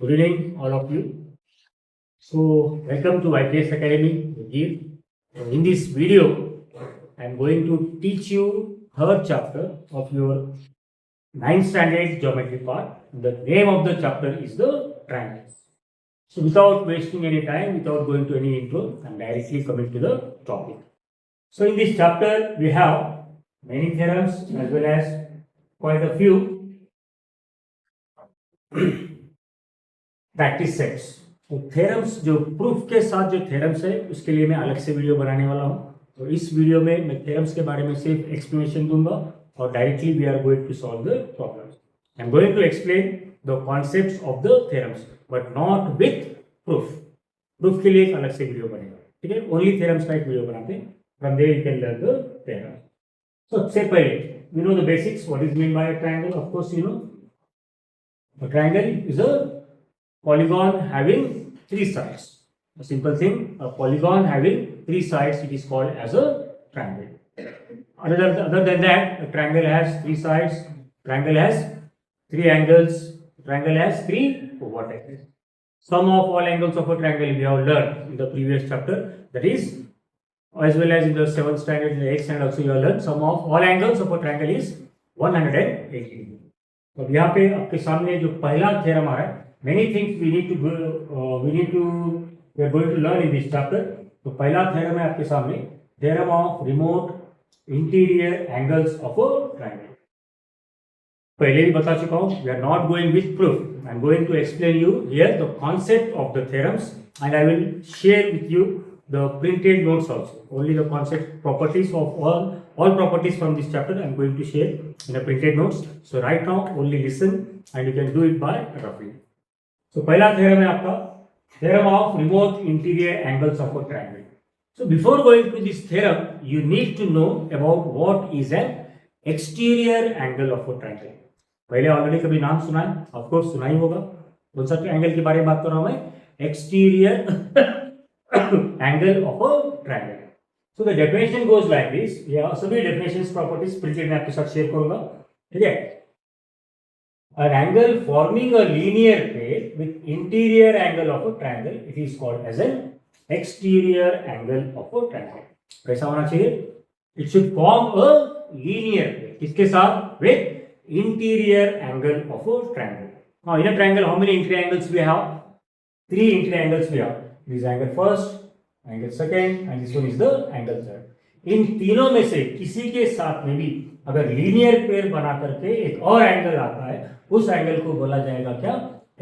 Good evening, all of you. So, welcome to IPS Academy. In this video, I am going to teach you third chapter of your 9th standard geometry part. The name of the chapter is the triangles. So, without wasting any time, without going to any intro, I am directly coming to the topic. So, in this chapter, we have many theorems as well as quite a few practice sets. तो theorems जो proof के साथ जो theorems है उसके लिए मैं अलग से वीडियो बनाने वाला हूँ. तो इस वीडियो में मैं थ्योरम्स के बारे में सिर्फ एक्सप्लेनेशन दूंगा और directly we are going to solve the problems. I am going to explain the concepts of the theorems but not with proof. Proof के लिए एक अलग से वीडियो बनेगा. ठीक है, ओनली थ्योरम्स का एक वीडियो बनाते हैं. From there you can learn the theorem. सबसे पहले we know the basics. What is mean by a triangle? Of course you know a triangle is a polygon having three sides. A simple thing, a polygon having three sides, it is called as a triangle. Other than that, a triangle has three sides, triangle has three angles, triangle has three vertices. Sum of all angles of a triangle we have learned in the previous chapter. That is, as well as in the 7th standard, in the 8th standard also you have learned sum of all angles of a triangle is 180 degree. तो यहाँ पे आपके सामने जो पहला theorem आ रहा है, many things we are going to learn in this chapter. तो पहला थ्योरम है आपके सामने, theorem of remote interior angles of a triangle. पहले भी बता चुका हूँ, we are not going with proof. I am going to explain you here the concept of the theorems and I will share with you the printed notes also. Only the concept properties of all properties from this chapter I am going to share in the printed notes. So right now only listen and you can do it by roughly. So पहला theorem है आपका theorem of remote interior angles of a triangle. So before going to this theorem, you need to know about what is an exterior angle of a triangle. पहले already कभी नाम सुना है? Of course सुना ही होगा. कौन सा एंगल के बारे में बात कर रहा हूँ मैं? Exterior angle of a triangle. So the definition goes like this. यह सभी definitions properties printed मैं आपके साथ शेयर करूंगा. ठीक है? An angle forming a linear pair with interior angle of a triangle, it is called as an exterior angle of a triangle. कैसा होना चाहिए? It should form a linear pair. किसके साथ? With interior angle of a triangle. Now in a triangle, how many interior angles we have? 3 interior angles we have. This angle first, angle second, and this one is the angle third. इन तीनों में से किसी के साथ में भी अगर linear pair बना करके एक और एंगल आता है, उस एंगल को बोला जाएगा क्या?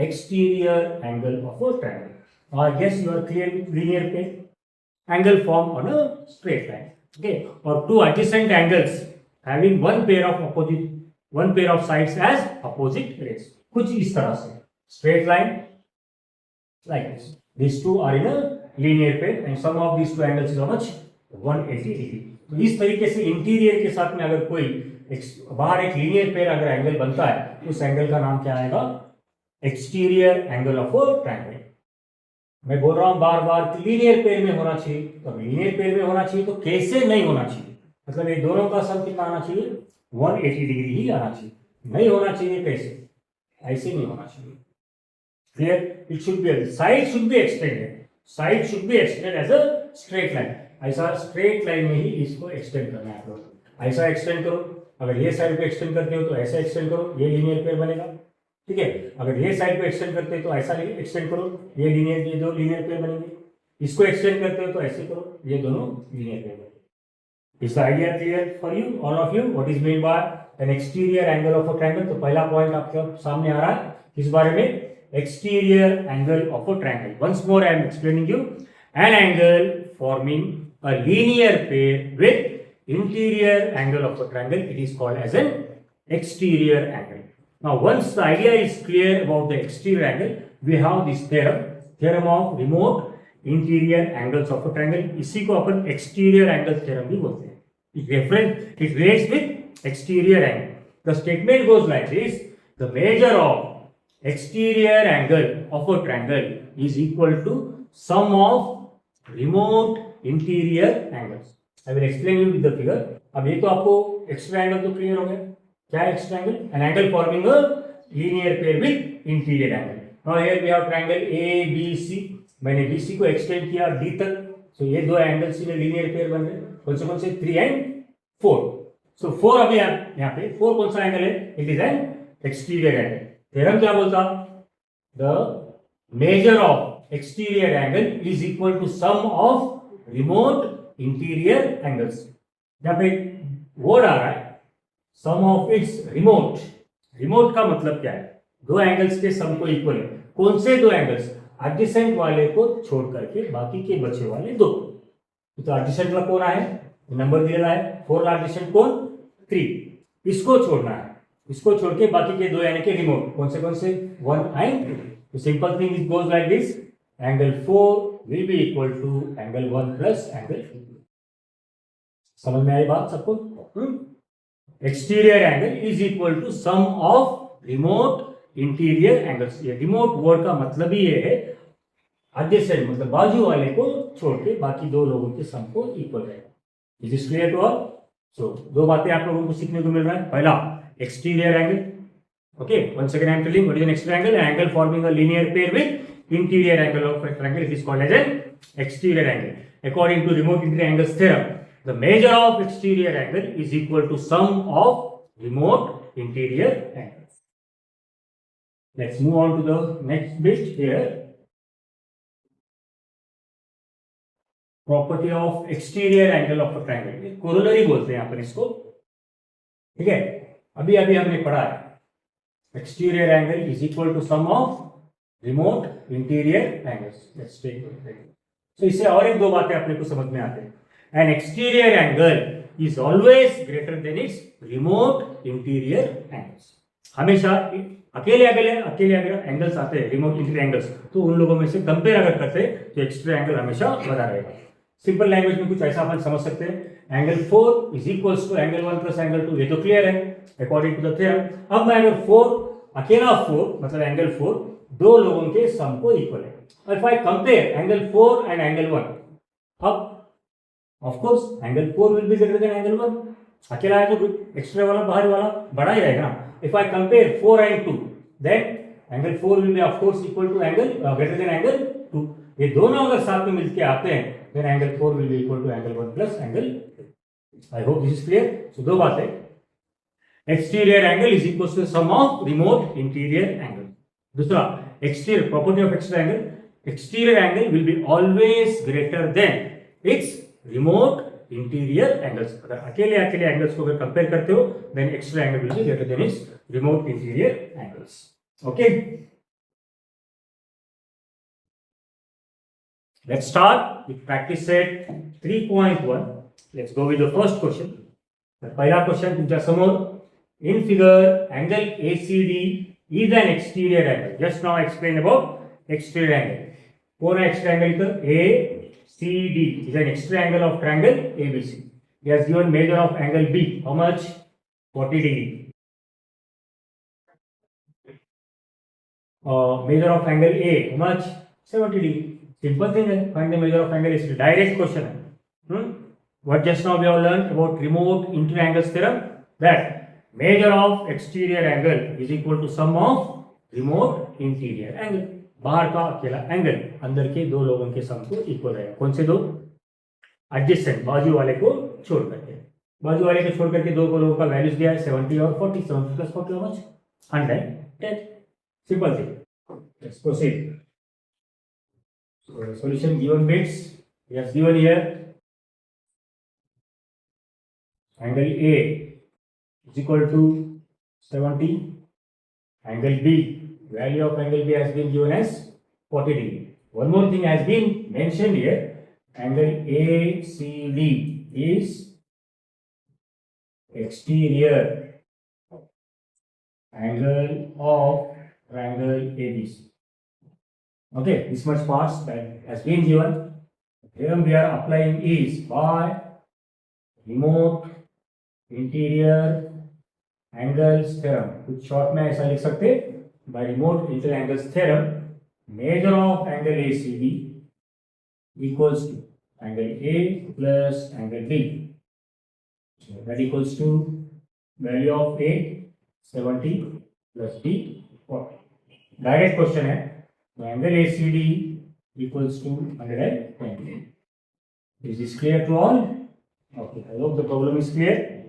Exterior angle of a triangle. और guess you are clear with linear pair angle form on a straight line. Okay, और two adjacent angles having one pair of sides as opposite rays. कुछ इस तरह से straight line like this. These two are in a linear pair and sum of these two angles is how much? 180 degree. तो इस तरीके से interior के साथ में अगर कोई बाहर एक लीनियर पेयर अगर एंगल बनता है, उस एंगल का नाम क्या आएगा? Exterior angle of a triangle. मैं बोल रहा हूं बार बार कि लीनियर पेयर में होना चाहिए. तो लीनियर पेयर में होना चाहिए तो कैसे नहीं होना चाहिए? मतलब ये दोनों का सम कितना आना चाहिए? 180 डिग्री ही आना चाहिए. नहीं होना चाहिए कैसे? ऐसे नहीं होना चाहिए. Here it should be, side should be extended. Side should be extended as a straight line. ऐसा straight line में ही इसको extend करना है आप लोग. ऐसा extend करो. अगर ये side पे extend करते हो तो ऐसा extend करो, ये linear pair बनेगा. ठीक है? अगर ये side पे extend करते हो तो ऐसा extend करो, ये दो linear pair बनेंगे. इसको extend करते हो तो ऐसे करो, ये दोनों linear pair बनेंगे. Is the idea clear for you, all of you? What is meant by an exterior angle of a triangle? तो पहला point आपके सामने आ रहा है. इस बारे में exterior angle of a triangle. Once more I am explaining you. An angle forming a linear pair with interior angle of a triangle, it is called as an exterior angle. Now once the idea is clear about the exterior angle, we have this theorem of remote interior angles of a triangle. इसी को अपन exterior angle theorem भी बोलते हैं. It relates with exterior angle. The statement goes like this. The measure of exterior angle of a triangle is equal to sum of remote interior angles. I will explain you with the figure. अब ये तो आपको extra angle तो clear हो गया. क्या है extra angle? An angle forming a linear pair with interior angle. Now here we have triangle A B C, मैंने बी सी को एक्सटेंड किया डी तक, सो ये दो एंगल्स में लीनियर पेयर बन रहे हैं, कौन से 3 एंड 4। सो 4 अभी यहाँ पे 4 कौन सा एंगल है, it is an exterior angle. Theorem क्या बोलता, the measure of exterior angle is equal to sum of remote interior angles. यहाँ पे वर्ड आ रहा है sum of its remote, remote का मतलब क्या है, दो एंगल्स के सम को इक्वल है। कौन से दो एंगल्स, एडजेसेंट वाले को छोड़ करके बाकी के बचे वाले दो। तो एडजेसेंट वाला कौन है, नंबर दिया है 4, एडजेसेंट कौन 3, इसको छोड़ना है, इसको छोड़ के बाकी के दो यानी कि रिमोट कौन से 1 एंड 2। तो simple thing is goes like this, angle 4 will be equal to angle 1 plus angle 2। समझ में आई बात सबको? Exterior angle is equal to sum of remote interior angles. ये रिमोट वर्ड का मतलब ही ये है एडजेसेंट मतलब बाजू वाले को छोड़ के बाकी दो लोगों के सम को इक्वल रहेगा। Is this clear to all? So दो बातें आप लोगों को सीखने को मिल रहा है। पहला exterior angle, okay, one second I am telling what is an exterior angle, angle forming a linear pair with interior angle of a triangle, it is called as an exterior angle. According to remote interior angles theorem, the measure of exterior angle is equal to sum of remote interior angles. Let's move on to the next bit here. Property of exterior angle of a triangle, corollary बोलते हैं यहाँ पर इसको, ठीक है। अभी अभी हमने पढ़ा है exterior angle is equal to sum of remote interior angles. Let's take it. So इससे और एक दो बातें अपने को समझ में आते हैं। An exterior angle is always greater than its remote interior angles. हमेशा अकेले अगर एंगल्स आते हैं रिमोट इंटीरियर एंगल्स, तो उन लोगों में से कंपेयर अगर करते हैं तो एक्सटीरियर एंगल हमेशा बड़ा रहेगा। सिंपल लैंग्वेज में कुछ ऐसा अपन समझ सकते हैं, angle 4 is equals to angle 1 plus angle 2, ये तो क्लियर है अकॉर्डिंग टू द थ्योरम। अब मैं अगर 4 अकेला 4 मतलब एंगल 4 दो लोगों के सम को इक्वल है, और if I compare angle 4 and angle 1, अब of course angle 4 will be greater than angle 1, अकेला है तो एक्स्ट्रा वाला बाहर वाला बड़ा ही रहेगा ना। If I compare 4 and 2 then angle 4 will be of course equal to angle greater than angle 2। ये दोनों अगर साथ में मिलके आते हैं then angle 4 will be equal to angle 1 plus angle 2. I hope this is clear. So दो बातें, exterior angle is equal to sum of remote interior angle. दूसरा exterior property of exterior angle will be always greater than its remote interior angles. अगर अकेले angles को अगर compare करते हो then exterior angle will be greater than its remote interior angles. Okay. Let's start with practice set 3.1. Let's go with the first question. The पहला question तुमच्या समोर, in figure angle ACD is an exterior angle. Just now I explained about exterior angle. कौन है exterior angle इधर? ACD is an exterior angle of triangle ABC. He has given measure of angle B. How much? 40 degree. Measure of angle A. How much? 70 degree. Simple thing है, find the measure of angle AC. Direct question है. What just now we have learned about remote interior angles theorem, that measure of exterior angle is equal to sum of remote interior angle. बाहर का अकेला angle अंदर के दो लोगों के सम को इक्वल रहेगा। कौन से दो? एडजेसेंट, बाजू वाले को छोड़ करके, बाजू वाले को छोड़ करके दो लोगों का वैल्यूज दिया है 70 और 40, 70 plus 40 how much? 110. Simple thing. Let's proceed. So the solution given bits, he has given here angle A is equal to 70, angle B, value of angle B has been given as 40 degree. One more thing has been mentioned here, angle ACD is exterior angle of triangle ABC. Okay, this much parts that has been given. The theorem we are applying is by remote interior angles theorem. कुछ short में ऐसा लिख सकते, by remote interior angles theorem, measure of angle ACD equals to angle A plus angle B. So that equals to value of A 70 plus B 40. Direct question है, So angle ACD equals to 120. Is this clear to all? Okay, I hope the problem is clear.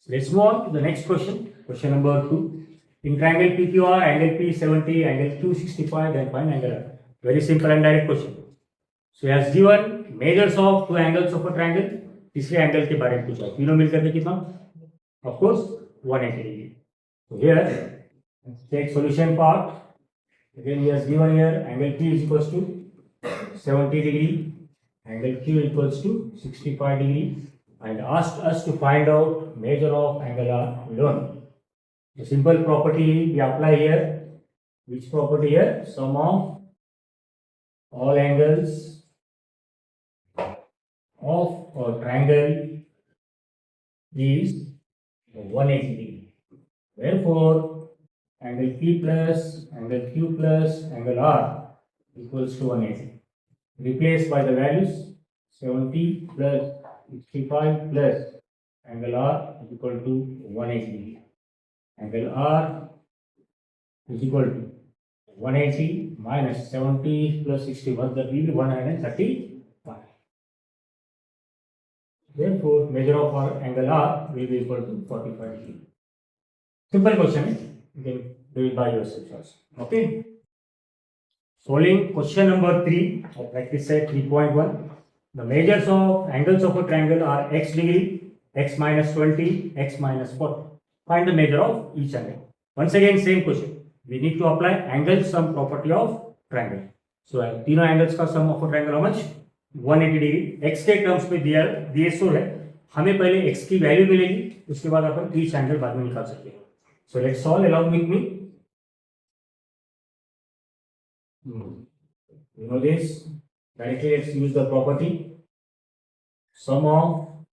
So let's move on to the next question. Question number 2. In triangle PQR, angle P 70, angle Q 65, then find angle R. Very simple and direct question. So he has given measures of two angles of a triangle. तीसरे angle के बारे में पूछा है. तीनों मिलकर के कितना? Of course 180 degree. So here take solution part. Again he has given here angle P is equals to 70 degree, angle Q equals to 65 degree, and asked us to find out measure of angle R alone. The simple property we apply here. Which property here? Sum of all angles of a triangle is 180 degree. Therefore, angle P plus angle Q plus angle R equals to 180. Replace by the values 70 plus 65 plus angle R is equal to 180 degree. Angle R is equal to 180 minus 70 plus 61, that will be 135. Therefore, measure of our angle R will be equal to 45 degree. Simple question. You can do it by yourself also. Okay. Solving question number 3 of practice set 3.1. The measures of angles of a triangle are x degree, x minus 20, x minus 40. Find the measure of each angle. Once again, same question. We need to apply angle sum property of triangle. So, तीनों angles का sum of a triangle how much? 180 degree. x के terms में दिए सो है. हमें पहले x की value मिलेगी, उसके बाद अपन ईच एंगल बाद में निकाल सकते हैं. So let's solve along with me. You know this. Directly let's use the property sum of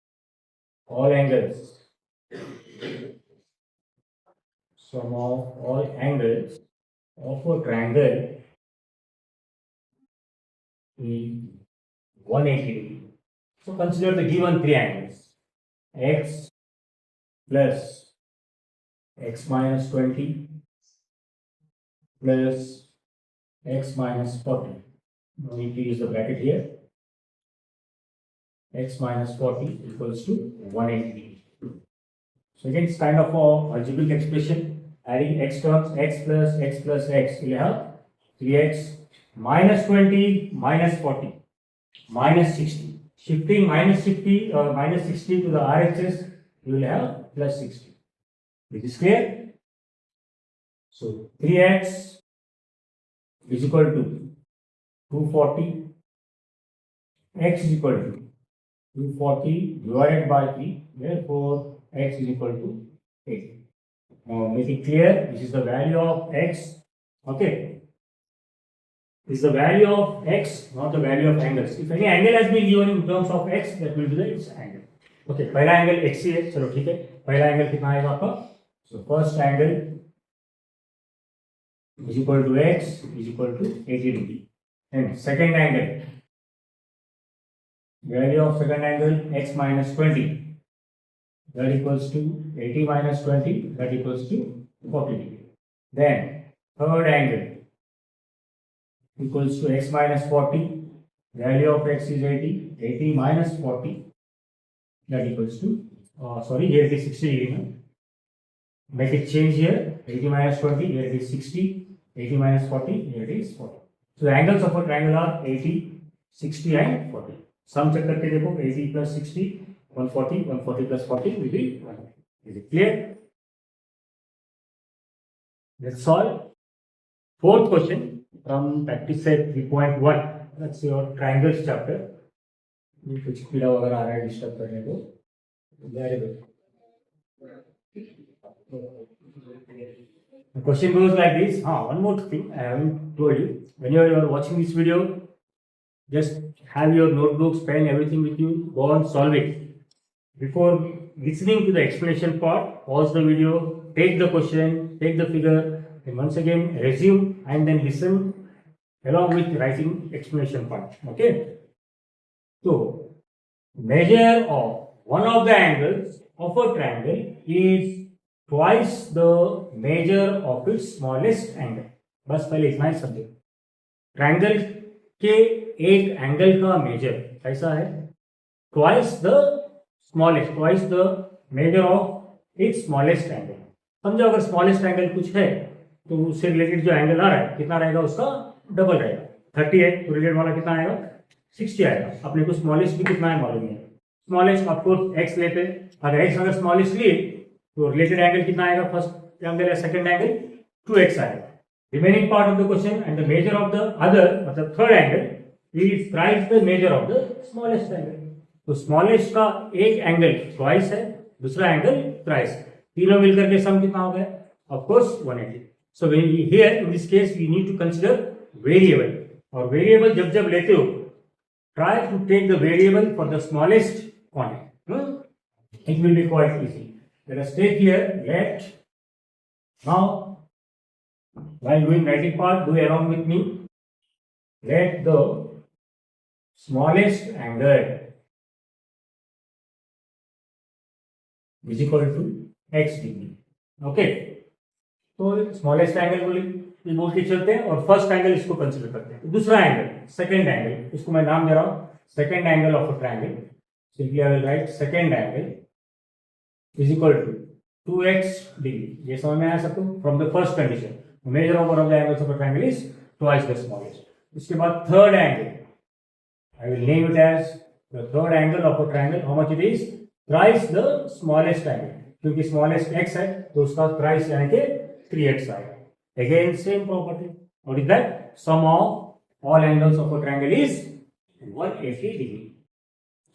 all angles. Sum of all angles of a triangle is 180 degree. So consider the given three angles: x plus x minus 20 plus x minus 40. We need to use the bracket here. X minus 40 equals to 180. So again, it's kind of a algebraic expression. Adding x terms, x plus x, we have 3x minus 20 minus 40 minus 60. Shifting minus 60 to the RHS, you will have plus 60. This is clear? So 3x is equal to 240. X is equal to 240 divided by 3. Therefore, x is equal to 8. Now make it clear, this is the value of x. Okay. This is the value of x, not the value of angles. If any angle has been given in terms of x, that will be the its angle. Okay, पहला angle x ही है, चलो ठीक है. पहला angle कितना आएगा आपका? So first angle is equal to x is equal to 80 degree. And second angle, value of second angle x minus 20, that equals to 80 minus 20, that equals to 40 degree. Then third angle equals to x minus 40, value of x is 80, 80 minus 40, that equals to, here it is 60 degree. No? Make it change here, 80 minus 20, here it is 60, 80 minus 40, here it is 40. So the angles of a triangle are 80, 60 and 40. Sum check करके देखो, 80 plus 60, 140, 140 plus 40 will be 100. Is it clear? Let's solve. Fourth question from practice set 3.1. That's your triangles chapter. कुछ कीड़ा वगैरह आ रहा है disturb करने को. Very good. The question goes like this. One more thing I haven't told you. When you are watching this video, just have your notebooks, pen, everything with you. Go on, solve it. Before listening to the explanation part, pause the video, take the question, take the figure, and once again resume and then listen along with writing explanation part. Okay. So, measure of one of the angles of a triangle is twice the measure of its smallest angle. बस पहले इतना ही समझो। Triangle के एक angle का major कैसा है? Twice the smallest, twice the measure of its smallest angle. समझो अगर स्मॉलेस्ट एंगल कुछ है तो उससे रिलेटेड जो एंगल आ रहा है कितना रहेगा, उसका डबल रहेगा। 30 है तो रिलेटेड वाला कितना आएगा? 60 आएगा। अपने को स्मॉलेस्ट भी कितना है मालूम है। स्मॉलेस्ट ऑफकोर्स एक्स लेते हैं, अगर एक्स अगर स्मॉलेस्ट लिए तो रिलेटेड एंगल कितना आएगा? फर्स्ट एंगल या सेकंड एंगल 2x आएगा। Remaining part of the question and the measure of the other मतलब third angle is thrice the measure of the smallest angle. तो स्मॉलेस्ट का एक एंगल ट्वाइस है, दूसरा एंगल थ्राइस है, तीनों मिलकर के सम कितना हो गया? Of course 180। So here in this case we need to consider variable, और वेरिएबल जब जब लेते हो try to take the variable for the smallest quantity. It will be quite easy. Let us take here, let, now while doing writing part, do along with me, let the smallest angle is equal to x degree. Okay, तो smallest angle बोल के चलते हैं और first angle इसको consider करते हैं। दूसरा एंगल, सेकंड एंगल, इसको मैं नाम दे रहा हूं second angle of a triangle. Simply I will write second angle is equal to 2x degree. ये समझ में आया सबको? From the first condition measure of one of the angles of a triangle is twice the smallest. इसके बाद third angle, I will name it as the third angle of a triangle. How much it is? Thrice the smallest angle, क्योंकि smallest x है तो उसका thrice यानी कि 3x आएगा। Again same property. What is that? Sum of all angles of a triangle is 180 degree.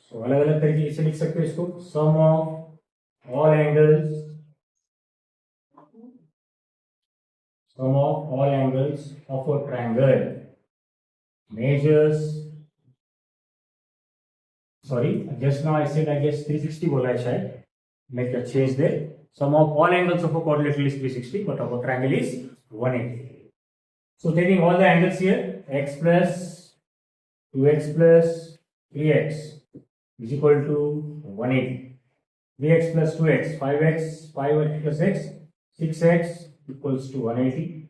So अलग अलग तरीके से लिख सकते हैं इसको। Sum of all angles, sum of all angles of a triangle measures, sorry just now I said I guess 360 बोला है शायद, make a change there. Sum of all angles of a quadrilateral is 360, but of a triangle is 180. So taking all the angles here, x plus 2x plus 3x is equal to 180. 3x plus 2x, 5x, 5x plus x, 6x equals to 180.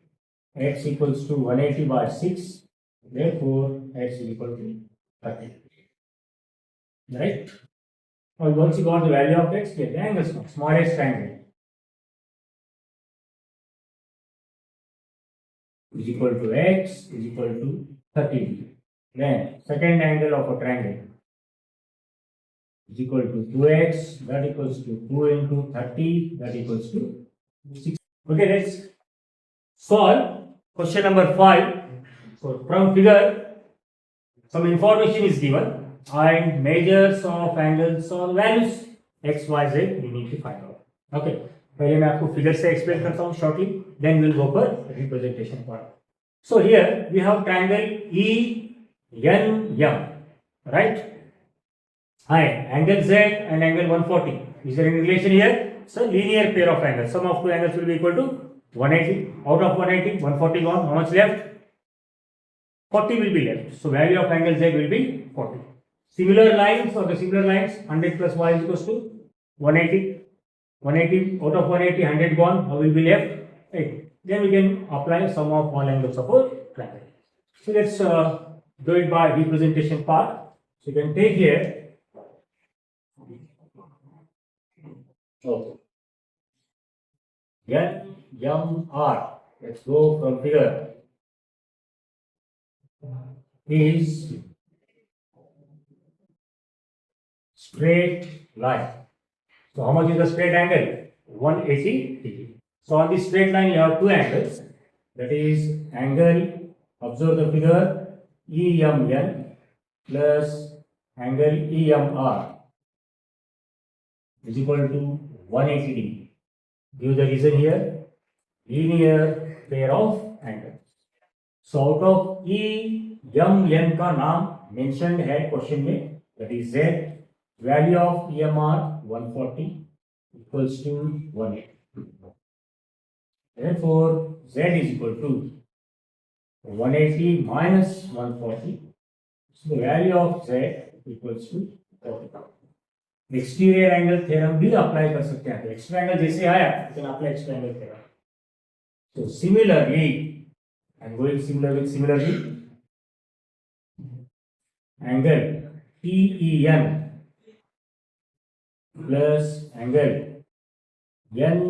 X equals to 180 by 6. Therefore, x is equal to 30. Right? Or once you got the value of x, get the angles now. Smallest triangle is equal to x is equal to 30. Then second angle of a triangle is equal to 2x, that equals to 2 into 30, that equals to 6. Okay, let's solve question number 5. So from figure some information is given and measures of angles or values x, y, z we need to find out. Okay, पहले मैं आपको figure से explain करता हूँ shortly, then will go for representation part. So here we have triangle ENM, right? Hi, angle Z and angle 140. Is there any relation here? So linear pair of angles. Sum of two angles will be equal to 180. Out of 180, 140 gone. How much left? 40 will be left. So value of angle Z will be 40. Similar lines or the similar lines, 100 plus y is equals to 180. 180 out of 180, 100 gone. How will be left? 8. Then we can apply sum of all angles of a triangle. So let's do it by representation part. So you can take here. Okay. R. Let's go from here. Is straight line. So how much is the straight angle? 180 degree. So on this straight line you have two angles. That is angle, observe the figure, EMN plus angle EMR is equal to 180 degree. Give the reason here, linear pair of angles. So out of EMN का नाम mentioned है question में, that is Z. Value of EMR 140 equals to 180. Therefore, Z is equal to 180 minus 140. So the value of Z equals to 40. Exterior angle theorem भी apply कर सकते हैं. Extra angle जैसे आया लेकिन apply extra angle theorem. So similarly, I'm going similar with similarly. Angle TEM plus angle NEM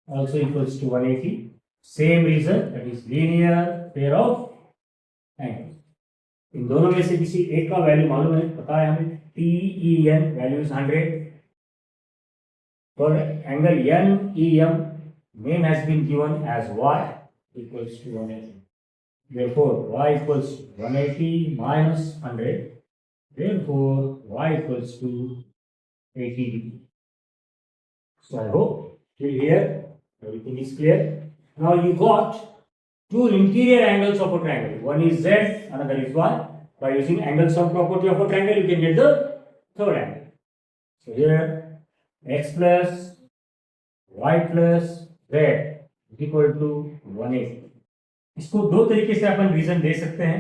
also equals to 180. Same reason, that is linear pair of angles. इन दोनों में से किसी एक का वैल्यू मालूम है, पता है हमें, TEN value is 100. For angle NEM, name has been given as y equals to 180. Therefore, y equals to 180 minus 100. Therefore, y equals to 80 degree. So I hope till here everything is clear. Now you got two interior angles of a triangle. One is z, another is y. By using angle sum property of a triangle, you can get the third angle. So here x plus y plus z is equal to 180. इसको दो तरीके से अपन reason दे सकते हैं.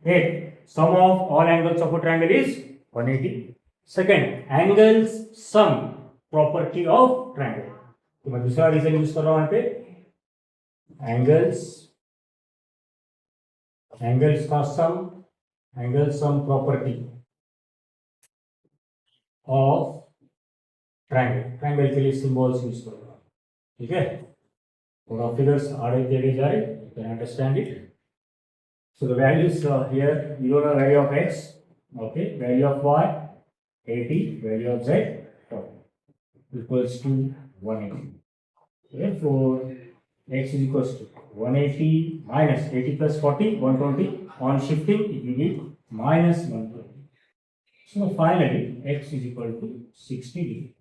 एक, sum of all angles of a triangle is 180. Second, angles sum property of triangle. तो मैं दूसरा रीजन यूज कर रहा हूं यहां पे. एंगल्स का sum, angle sum property of triangle. Triangle के लिए सिंबल्स यूज कर रहा हूं. ठीक है, थोड़ा फिगर्स आड़े तेड़े जाए, you can understand it. So the values here, you know the value of x, okay, value of y 80, value of z 40, equals to 180. Therefore x is equals to 180 minus 80 plus 40, 120. On shifting it will be minus 120. So finally x is equal to 60 degree.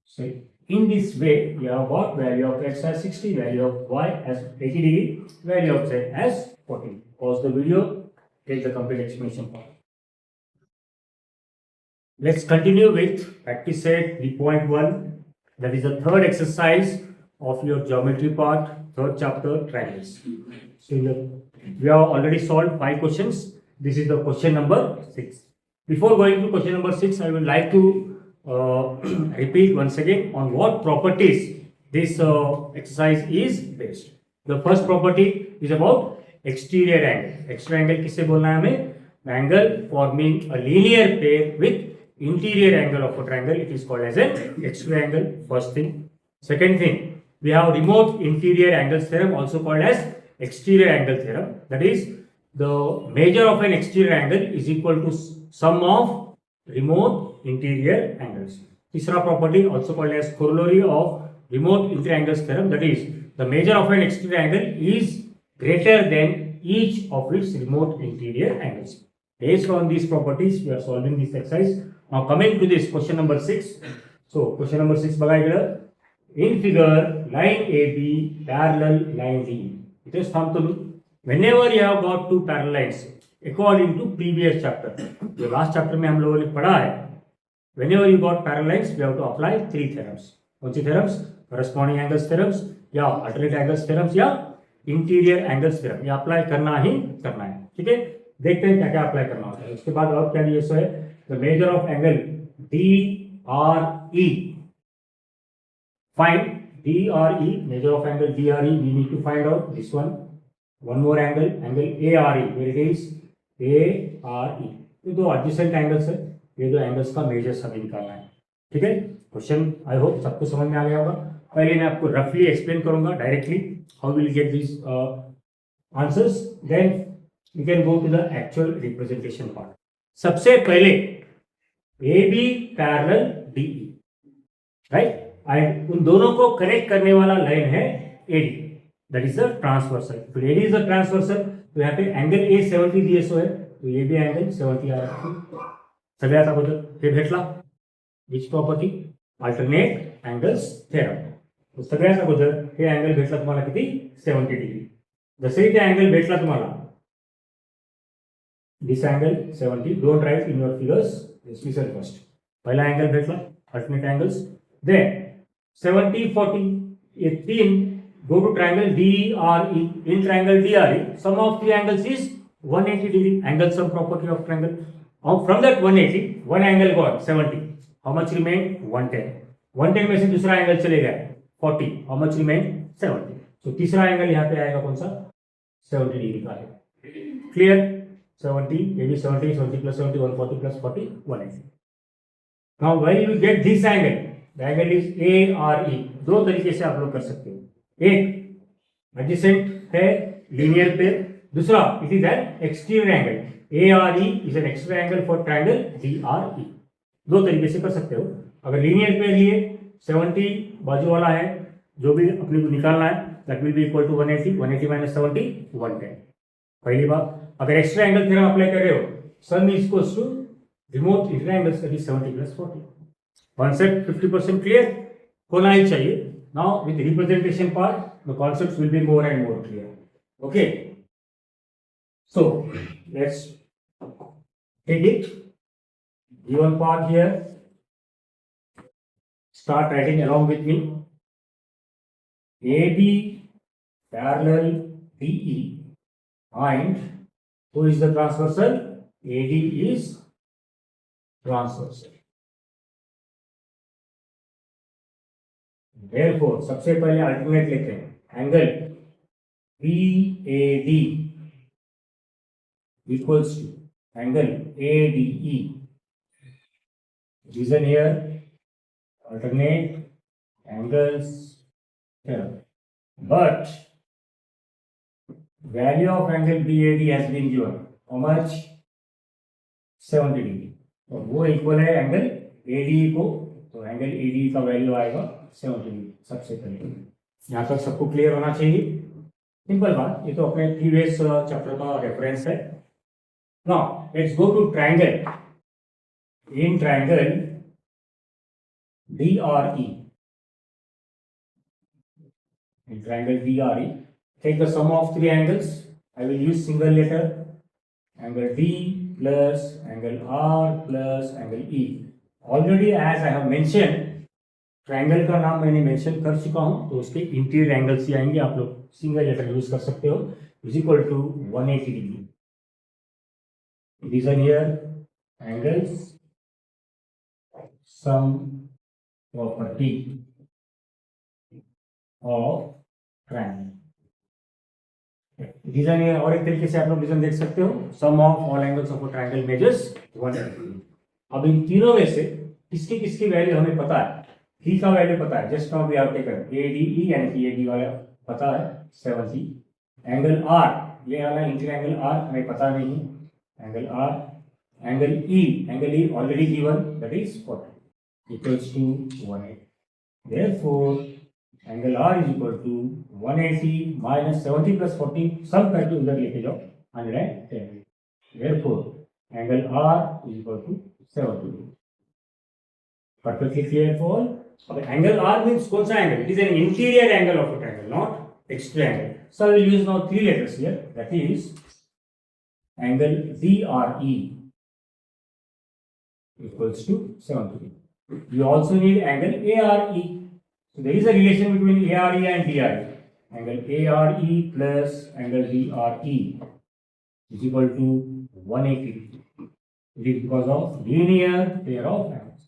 So in this way we have got value of x as 60, value of y as 80 degree, value of z as 40. Pause the video, take the complete explanation part. Let's continue with practice set 3.1. That is the third exercise of your geometry part, third chapter, triangles. So we have already solved 5 questions. This is the question number 6. Before going to question number 6, I would like to repeat once again on what properties this exercise is based. The first property is about exterior angle. Exterior angle किससे बोलना है हमें? Angle forming a linear pair with interior angle of a triangle. It is called as an exterior angle. First thing. Second thing, we have remote interior angles theorem, also called as exterior angle theorem. That is, the measure of an exterior angle is equal to sum of remote interior angles. तीसरा property, also called as corollary of remote interior angles theorem, that is, the measure of an exterior angle is greater than each of its remote interior angles. Based on these properties, we are solving this exercise. Now coming to this question number 6. So question number 6 बघा इकडं. In figure, line AB parallel line D. इथेच थांबतो मी. Whenever you have got two parallel lines, according to previous chapter, जो last chapter में हम लोगों ने पढ़ा है, whenever you got parallel lines, we have to apply 3 theorems. कौन सी theorems? Corresponding angles theorems, या alternate angles theorems, या interior angles theorem. ये अप्लाई करना ही करना है. ठीक है, देखते हैं क्या क्या अप्लाई करना होता है. उसके बाद और क्या दिया है? The measure of angle DRE. Find DRE, measure of angle DRE. We need to find out this one. One more angle, angle ARE. Where it is ARE. ये दो adjacent angles है. ये दो angles का measure हमें निकालना है. ठीक है, क्वेश्चन आई होप सबको समझ में आ गया होगा. पहले मैं आपको रफली एक्सप्लेन करूंगा directly how will get this answers, then we can go to the actual representation part. सबसे पहले A B parallel D, right, and उन दोनों को कनेक्ट करने वाला लाइन है AD, that is the transversal. तो एडी इज द ट्रांसवर्सल. तो यहाँ पे एंगल ए 70 दिए सो है, तो ये भी एंगल 70 आ रहा है. सगळ्यात अगोदर हे भेटला which property? Alternate angles theorem. तो सगळ्यात अगोदर हे अँगल भेटला तुम्हाला किती? 70 डिग्री. जसे ते अँगल भेटला तुम्हाला, this angle 70, don't write in your figures, this listen first. पहिला अँगल भेटला, अल्टरनेट अँगल्स. देन 70 40 ये तीन go to triangle DRE. In triangle DRE, sum of three angles is 180 degree. Angle sum property of triangle. From that 180, one angle got 70. How much remained? 110. 110 में से दूसरा angle चले गया 40. How much remained? 70. तो तीसरा angle यहाँ पे आएगा कौन सा, 70 डिग्री का है। Clear, 70 AD 70, 70 plus 70 140 plus 40 180। Now when you get this angle, the angle is ARE। दो तरीके से आप लोग कर सकते हो, एक एडजेसेंट है लीनियर पे, दूसरा it is an exterior angle. ARE is an exterior angle for triangle DRE। दो तरीके से कर सकते हो। अगर लीनियर पे लिए 70 बाजू वाला है, जो भी अपने को निकालना है, that will be equal to 180, 180 minus 70 110। पहली बात। अगर एक्स्ट्रा एंगल थ्योरम अप्लाई कर रहे हो, sum is equals to remote interior angles, that is 70 plus 40। Concept 50% clear होना ही चाहिए। Now with representation part the concepts will be more and more clear. Okay, so let's take it. Given part here, start writing along with me. AB parallel DE, and who is the transversal? AD is transversal. Therefore, सबसे पहले alternate लेते हैं। Angle BAD equals to angle ADE. Reason here, alternate angles here, but value of angle BAD has been given. How much? 70 degree. तो वो equal है angle ADE को, तो angle ADE का वैल्यू आएगा 70 डिग्री। सबसे पहले यहाँ तक सबको क्लियर होना चाहिए। सिंपल बात, ये तो अपने प्रीवियस चैप्टर का रेफरेंस है। Now let's go to triangle. In triangle DRE, in triangle DRE, take the sum of three angles. I will use single letter, angle D plus angle R plus angle E. Already as I have mentioned, triangle का नाम मैंने mention कर चुका हूँ, तो उसके interior angles ही आएंगे। आप लोग सिंगल लेटर यूज कर सकते हो। Is equal to 180 degree. Reason here, angles sum property of triangle। Reason ये और एक तरीके से आप लोग रीजन देख सकते हो, sum of all angles of a triangle measures 180। अब इन तीनों में से किसकी किसकी वैल्यू हमें पता है? D का वैल्यू पता है, just now we have taken ADE, यानी कि AD वाला पता है 70। एंगल R, ये वाला इंटीरियर एंगल R हमें पता नहीं, angle R। Angle E already given, that is 40 equals to 180. Therefore, angle R is equal to 180 minus 70 plus 40, sum करके उधर लेके जाओ 110. Therefore, angle R is equal to 70. Perfectly clear for all? Okay, angle R means कौन सा angle? It is an interior angle of a triangle, not exterior angle. So I will use now three letters here. That is angle DRE equals to 70. You also need angle ARE. So there is a relation between ARE and DRE. Angle ARE plus angle DRE is equal to 180. It is because of linear pair of angles.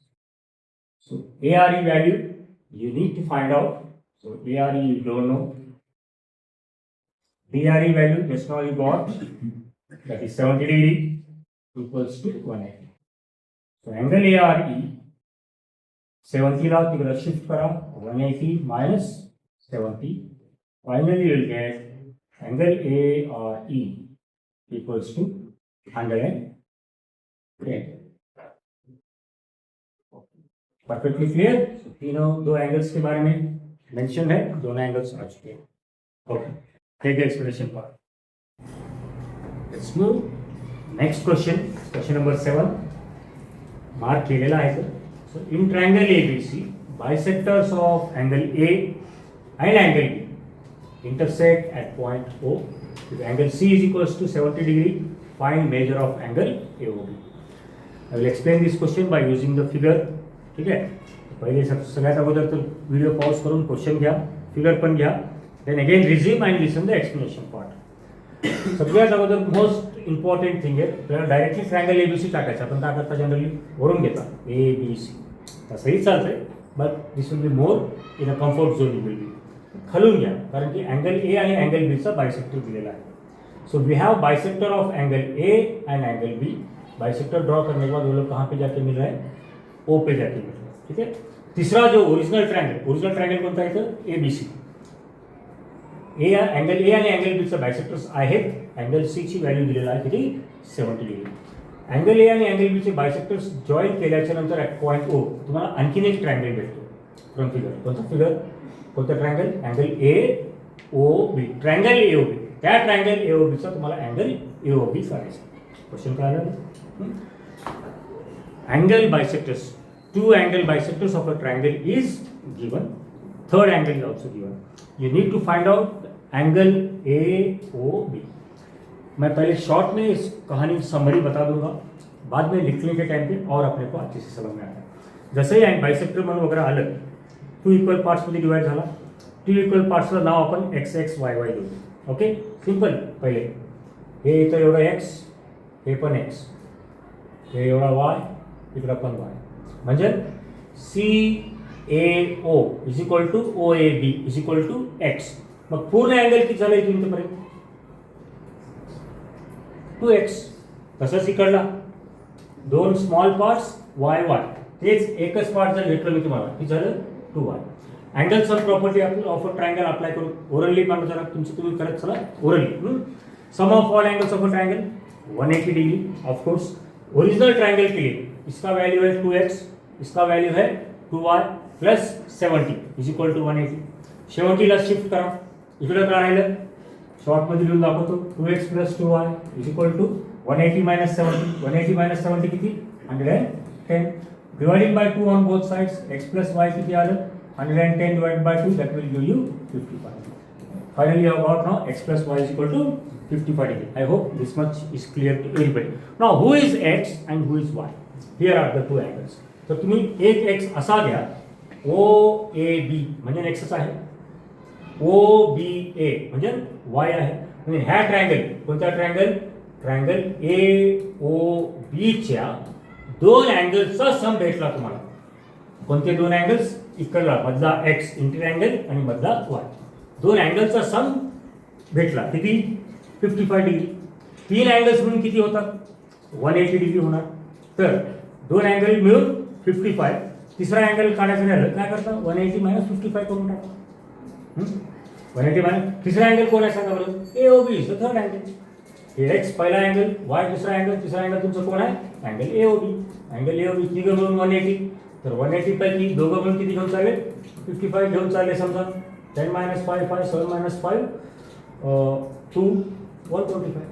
So ARE value you need to find out. So ARE you don't know. DRE value just now you got, that is 70 degree equals to 180. So angle ARE 70 ला तिकडे shift करा, 180 minus 70. Finally, you will get angle ARE equals to 110. Perfectly clear? तीनों दो angles के बारे में mention है, दोनों angles आ चुके हैं। Okay, take the explanation part. Let's move next question, question number 7 mark केलेला आहे sir. So in triangle ABC, bisectors of angle A and angle B intersect at point O. If angle C is equals to 70 degree, find measure of angle AOB. I will explain this question by using the figure. ठीक है, पहिले सगळ्यात अगोदर तर video pause करून question घ्या, figure पण घ्या, then again resume and listen the explanation part. सगळ्यात अगोदर मोस्ट इम्पॉर्टंट थिंग आहे, आपल्याला डायरेक्टली ट्रायंगल एबीसी टाकायचं। आपण काय करता, जनरली वरून घेता ABC, तसंही चालतंय, but this will be more in a comfort zone you will be. खालून घ्या, कारण की अँगल ए आणि अँगल बीचा बायसेक्टर दिलेला आहे. So we have bisector of angle A and angle B. Bisector draw करने के बाद वो लोग कहाँ पे जाके मिल रहा है, ओ पे जाके मिल रहा है. ठीक है. तीसरा जो ओरिजिनल ट्रायंगल कोणता आहे तर ए बी सी. अँगल ए आणि अँगल बीचं बायसेक्टर्स आहेत. अँगल सी ची व्हॅल्यू दिलेला आहे किती, 70 डिग्री. अँगल ए आणि अँगल बीचे बायसेक्टर्स जॉईन केल्याच्या नंतर ॲट पॉईंट ओ तुम्हाला आणखीन एक ट्रायंगल भेटतो फ्रॉम फिगर. कोणता फिगर, कोणता triangle, angle A O B. Triangle A O B. त्या ट्रायंगल ए ओ बीचा तुम्हाला अँगल ए ओ बी काढायचा. क्वेश्चन काय आलं, angle bisectors, two angle bisectors of a triangle is given, third angle is also given. You need to find out angle A O B. मैं पहले short में इस कहानी समरी बता दूंगा, बाद में लिखने के टाइम पे और अपने को अच्छे से समझ में आता है. जसंही बायसेक्टर म्हणून वगैरे आलं, टू इक्वल पार्ट्समध्ये डिवाइड झाला. टू इक्वल पार्ट्सला नाव आपण एक्स एक्स वाय वाय देऊ. Okay, simple. पहिले हे इथं एवढं एक्स, हे पण एक्स, हे एवढा वाय, इकडं पण वाय. म्हणजे C A O is equal to O A B is equal to x. मग पूर्ण अँगल किती झालं इथून इथपर्यंत, 2x. तसंच इकडला दोन स्मॉल पार्ट्स वाय वाय, तेच एकच पार्ट जर घेतलं मी तुम्हाला किती झालं, 2y. Angle sum property of a triangle apply करू. ओरली पण जरा तुमचं तुम्ही करत चला orally. Sum of all angles of a triangle 180 degree. Of course original triangle के लिए इसका वैल्यू है 2x, इसका वैल्यू है 2y plus 70 is equal to 180. 70ला शिफ्ट करा, इकडं काय राहिलं, शॉर्टमध्ये लिहून दाखवतो, 2x plus 2y is equal to 180 minus 70. 180 minus 70 किती, 110. Dividing by 2 on both sides, x plus y किती आलं, 110 divided by 2, that will give you 55. Finally, you have got now x plus y is equal to 55 degree. I hope this much is clear to everybody. Now, who is x and who is y? Here are the two angles. तर तुम्ही एक x असा घ्या, O A B म्हणजे xच आहे, O B A म्हणजे y आहे. म्हणजे ह्या ट्रायंगल, कोणता triangle, triangle A O B च्या दोन अँगल्सचा सम भेटला तुम्हाला. कोणते दोन अँगल्स, इकडला मधला एक्स इंटीरियर अँगल आणि मधला वाय, दोन अँगलचा सम भेटला किती, 55 डिग्री. तीन अँगल्स म्हणून किती होतात, 180 डिग्री होणार. तर दोन अँगल मिळून 55. तिसरा अँगल काढायचं राहिलं काय करता, 180 मायनस 55 करून टाका. 180 मायनस तिसरा अँगल कोण आहे सांगा बरं, A O B is the third angle. हे एक्स पहिला अँगल, वाय दुसरा अँगल, तिसरा अँगल तुमचं कोण आहे, angle A O B. Angle A O B तिघं मिळून 180. तर 180 पैकी दोघं मिळून किती घेऊन चालले, 55 घेऊन चालले. समजा 10 minus 5 5, 7 minus 5 2, 125.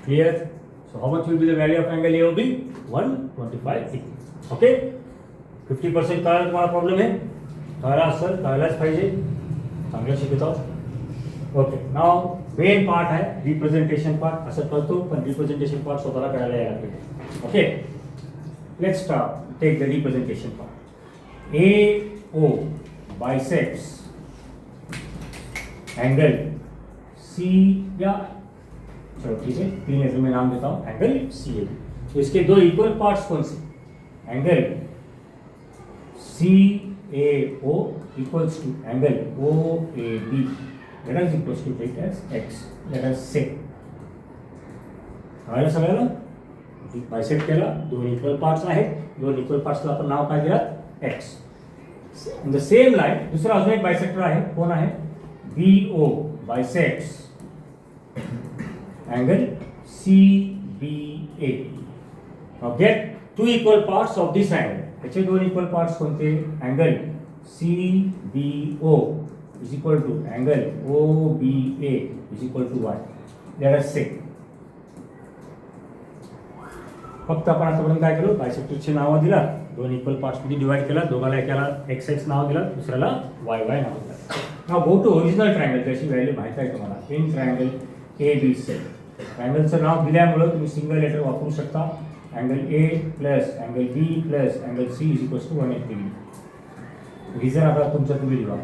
Clear. So how much will be the value of angle A O B, 125 degree. Okay, 50% कळायला तुम्हाला प्रॉब्लेम आहे, कळायला असेल, कळायलाच पाहिजे, चांगलं शिकत आहोत. ओके, नाव मेन पार्ट आहे रिप्रेझेंटेशन पार्ट. असं कळतो पण रिप्रेझेंटेशन पार्ट स्वतःला कळायला यायला पाहिजे. Okay, let's take the representation part. AO bisects angle C या चलो ठीक है, तीन ऐसे मैं नाम देता हूँ, एंगल CA. तो इसके दो इक्वल पार्ट्स कौन से, angle CAO equals to angle OAB, that is equals to take as x. Let us say कळलं सगळ्याला, बायसेक्ट केला, दोन इक्वल पार्ट्स आहेत, दोन इक्वल पार्ट्सला आपण नाव काय दिलं, x. In the same line दुसरा अजून एक बायसेक्टर आहे, कोण आहे, BO bisects angle CBA. Now get two equal parts of this angle. याचे दोन इक्वल पार्ट्स कोणते, angle CBO is equal to angle OBA is equal to y. Let us say फक्त आपण आतापर्यंत काय केलं, बायसेक्टरची नावं दिला, दोन इक्वल पार्ट्समध्ये डिवाइड केला, दोघाला एकाला एक्स एक्स नाव दिलं, दुसऱ्याला वाय वाय नाव दिलं. नाव गो टू ओरिजिनल ट्रायंगल. त्याची व्हॅल्यू माहिती आहे तुम्हाला, इन ट्रायंगल ए बी सी. ट्रायंगलचं नाव दिल्यामुळं तुम्ही सिंगल लेटर वापरू शकता. Angle A plus angle B plus angle C is equals to 180 degree. Reason आता तुमचा तुम्ही लिहा,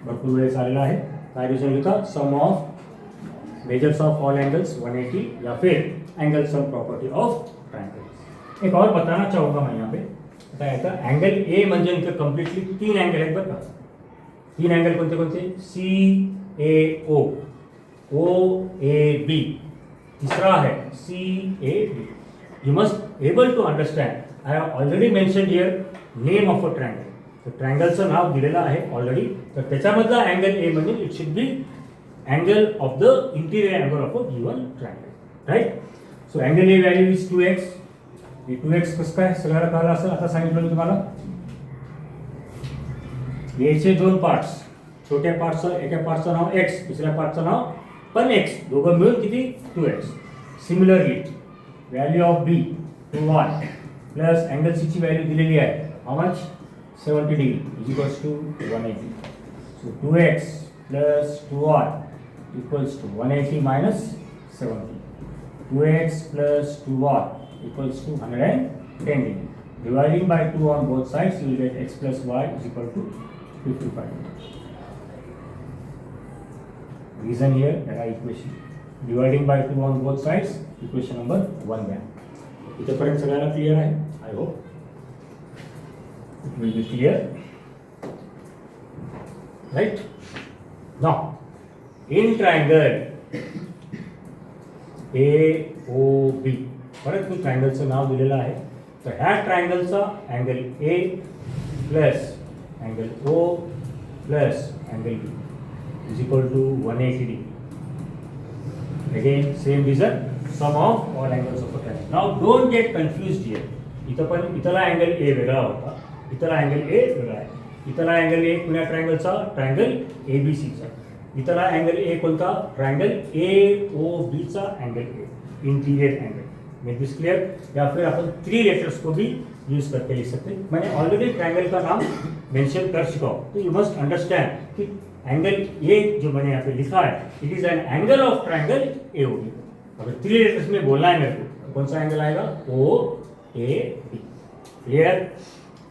भरपूर वेळेस आलेला आहे. काय रिझन लिहिता, sum of measures of all angles 180 या फिर angle sum property of triangle. एक और बताना चाहूँगा मैं यहाँ पे, आता याचा अँगल ए म्हणजे इथं कम्प्लिटली 3 अँगल आहेत बरं का. 3 अँगल कोणते कोणते? सी A O, O A B, तीसरा है C A B. You must able to understand. I have already mention here name of a triangle. तर ट्रायंगलचं नाव दिलेलं आहे ऑलरेडी. तर त्याच्यामधला अँगल ए म्हणजे it should be angle of the interior angle of a given triangle. Right. So angle A value is 2x. हे 2x कसं काय सगळ्याला कळलं असेल. आता सांगितलं मी तुम्हाला एचे 2 पार्ट्स. छोट्या पार्टचं एका पार्टचं नाव एक्स, दुसऱ्या पार्टचं नाव पण एक्स, दोघं मिळून किती? 2x. Similarly value of B 2y plus angle सीची व्हॅल्यू दिलेली आहे. How much? 70 degree is equals to 180. So 2x plus 2y equals to 180 minus 70. 2x plus 2y equals to 110 degree. Dividing by 2 on both sides, you will get x plus y is equal to 55. Reason here, that are equation. Dividing by 2 on both sides, equation number 1 घ्या. इथेपर्यंत सगळ्यांना clear आहे? I hope it will be clear. Right? Now, in triangle A O B, परत मी ट्रायंगलचं नाव दिलेलं आहे. तर ह्या ट्रायंगलचा angle A plus angle O plus angle B is equal to 180 degree. Again same reason, sum of all angles of a triangle. Now don't get confused here. इथं पण इथला अँगल ए वेगळा होता, इथला अँगल ए वेगळा आहे. इथला अँगल ए कुण्या ट्रायंगलचा? ट्रायंगल ए बी सीचा. इथला अँगल ए कोणता? ट्रायंगल ए ओ बीचा angle A, interior angle. Make this clear. या फिर अपन 3 लेटर्स को भी यूज करके लिख सकते हैं. मैंने ऑलरेडी ट्रायंगल का नाम मेंशन कर चुका हूँ. तो यू मस्ट अंडरस्टैंड कि एंगल ए जो मैंने यहाँ पे लिखा है, it is an angle of triangle A O B. अगर 3 लेटर्स में बोलना है मेरे को, कौन सा एंगल आएगा? O A B. Clear?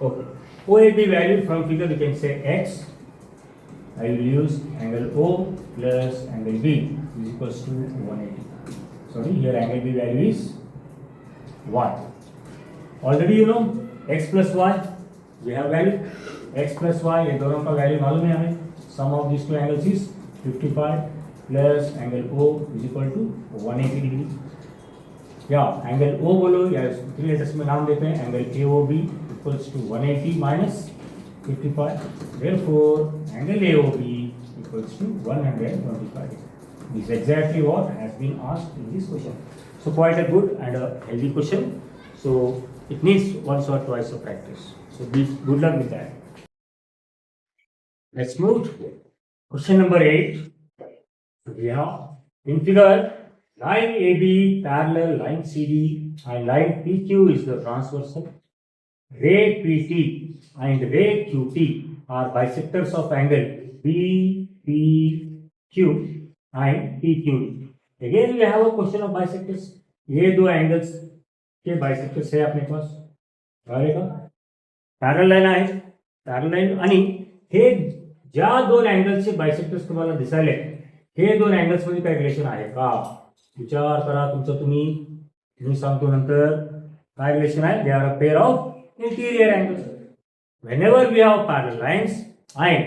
Okay. O A B value from figure you can say x. I will use angle O plus angle B is equals to 180. Sorry, here angle B value is y. Already you know x plus y. We have value x plus y. ये दोनों का value मालूम है हमें. Sum of these two angles is 55 plus angle O is equal to 180 degree. या angle O बोलो या 3 letters में नाम देते हैं. angle AOB equals to 180 minus 55. Therefore, angle AOB equals to 125. This is exactly what has been asked in this question. So quite a good and a healthy question. So it needs once or twice of practice. So be good luck with that. Let's move to question number 8. We have in figure line AB parallel line CD and line PQ is the transversal. Ray PT and ray QT are bisectors of angle BPQ and PQD. Again we have a question of bisectors. ये दो angles के bisectors है अपने पास. कळले का? Parallel line आहे, parallel line. आणि हे ज्या दोन अँगल्सचे बायसेक्टर्स तुम्हाला दिसायले, हे दोन अँगल्स मध्ये काय रिलेशन आहे का? विचार करा तुमचं तुम्ही. मी सांगतो नंतर काय रिलेशन आहे. They are a pair of interior angles. Whenever we have parallel lines and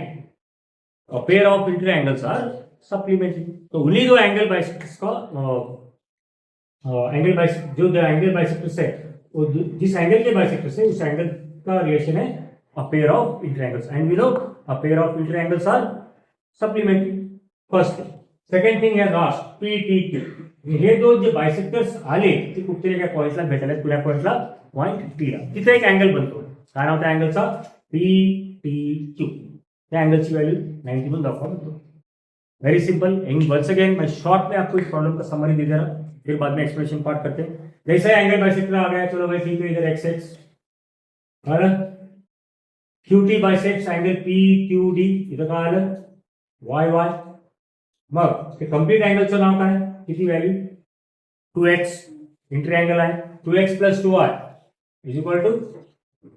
a pair of interior angles are supplementary. तो उन्हीं दो एंगल बाइसेक्टर्स का जो दो एंगल बाइसेक्टर्स है, वो जिस एंगल के बाइसेक्टर्स है उस एंगल का रिलेशन है a pair of interior angles. And we know a pair of interior angles are supplementary. First thing. Second thing has asked PTQ. हे दोन जे बायसेक्टर्स आले ते कुठल्या एका पॉइंटला भेटायला, कुठल्या पॉइंटला? पॉइंट टीला. तिथे एक अँगल बनतो. काय नाव त्या अँगलचा? PTQ. त्या एंगल की वैल्यू 90 में दाखवा तो वेरी सिंपल. वंस अगेन मैं शॉर्ट में आपको इस प्रॉब्लम का समरी दे दे रहा हूं, फिर बाद में एक्सप्रेशन पार्ट करते हैं. जैसे एंगल बाइसेक्टर आ गया, चलो भाई ठीक है, इधर एक्स एक्स आलं, QT बाइसेक्ट्स एंगल PQD, इथं काय आलं? वाय वाय. मग ते कंप्लीट अँगलचं नाव काय? किती व्हॅल्यू? 2x. इंटर अँगल आहे 2x plus 2y is equal to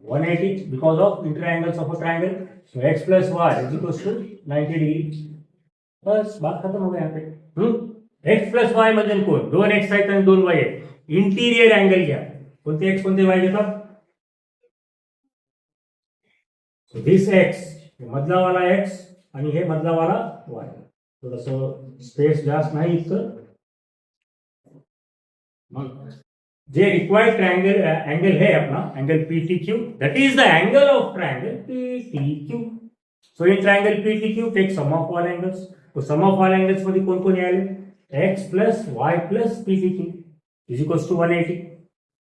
180 because of inter angles of a triangle. So x plus y is equal to 90 degree. बस बात खत्म हो गया यहाँ पे. x plus y म्हणजे कोण? दोन x आहेत आणि दोन y आहेत. इंटिरियर अँगल घ्या. कोणते x कोणते y घेतात? So this x मधला वाला x आणि हे मधला वाला y. थोडंसं स्पेस जास्त नाही इतकं. मग जे रिक्वायर्ड ट्रायंगल एंगल है अपना angle PTQ, that is the angle of triangle PTQ. So in triangle PTQ take sum of all angles. तो sum of all angles मध्ये कोण कोण आले? x plus y plus PTQ is equals to 180.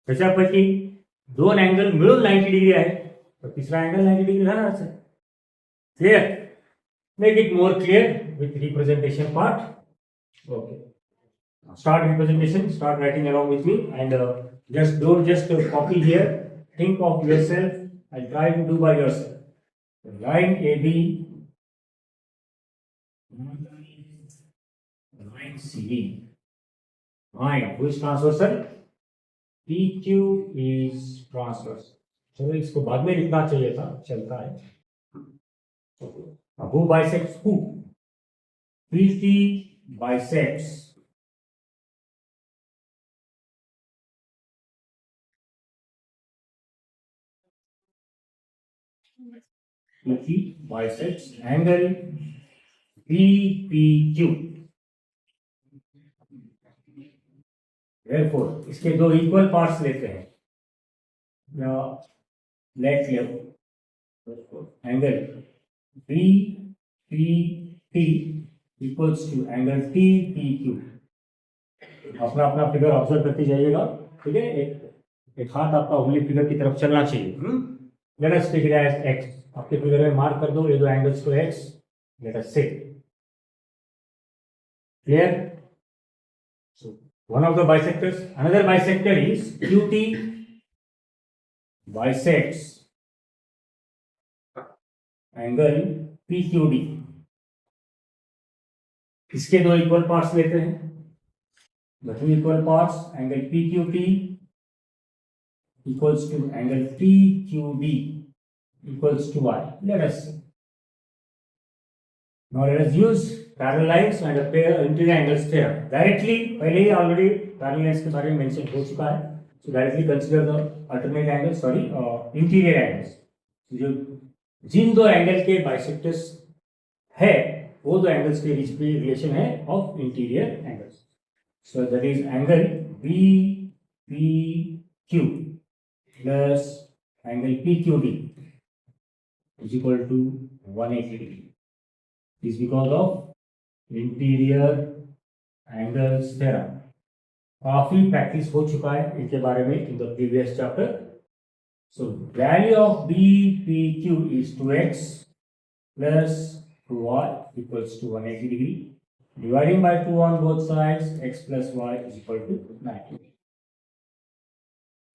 त्याच्यापैकी दोन angle मिळून 90 degree आहे, तर तिसरा अँगल 90 डिग्री राहणारच आहे. Clear? Make it more clear with representation part. Okay, start representation, start writing along with me, and just don't just copy here, think of yourself and try to do by yourself. Line AB, line CD, line which transversal? PQ is transverse. चलो इसको बाद में लिखना चाहिए था, चलता है. Who bisects who? PT bisects PT bisects angle BPQ. Therefore, इसके दो इक्वल पार्ट्स लेते हैं. Let angle BPT equals to angle TPQ. अपना अपना फिगर ऑब्जर्व करते जाइएगा. ठीक है, एक हाथ आपका उंगली फिगर की तरफ चलना चाहिए. Let us take it as x. आपके फिगर में मार्क कर दो ये दो एंगल्स को x. Let us say. Clear? So one of the bisectors, another bisector is QT bisects angle PQD. इसके दो इक्वल पार्ट्स लेते हैं. The two equal parts, angle PQT equals to angle PQD equals to y. Let us see. Now let us use parallel lines and a pair interior angles theorem. Directly पहले ही already parallel lines के बारे में mention हो चुका है. So directly consider the alternate angles, interior angles. जो जिन दो angle के बाइसेक्टर्स है वो दो एंगल्स के बीच में रिलेशन है of interior angles. So that is angle BPQ plus angle PQD is equal to 180 degree. This is because of interior angles theorem. काफी प्रैक्टिस हो चुका है इनके बारे में in the previous chapter. So value of BPQ is 2x plus 2y equals to 180 degree. Dividing by 2 on both sides, x plus y is equal to 90.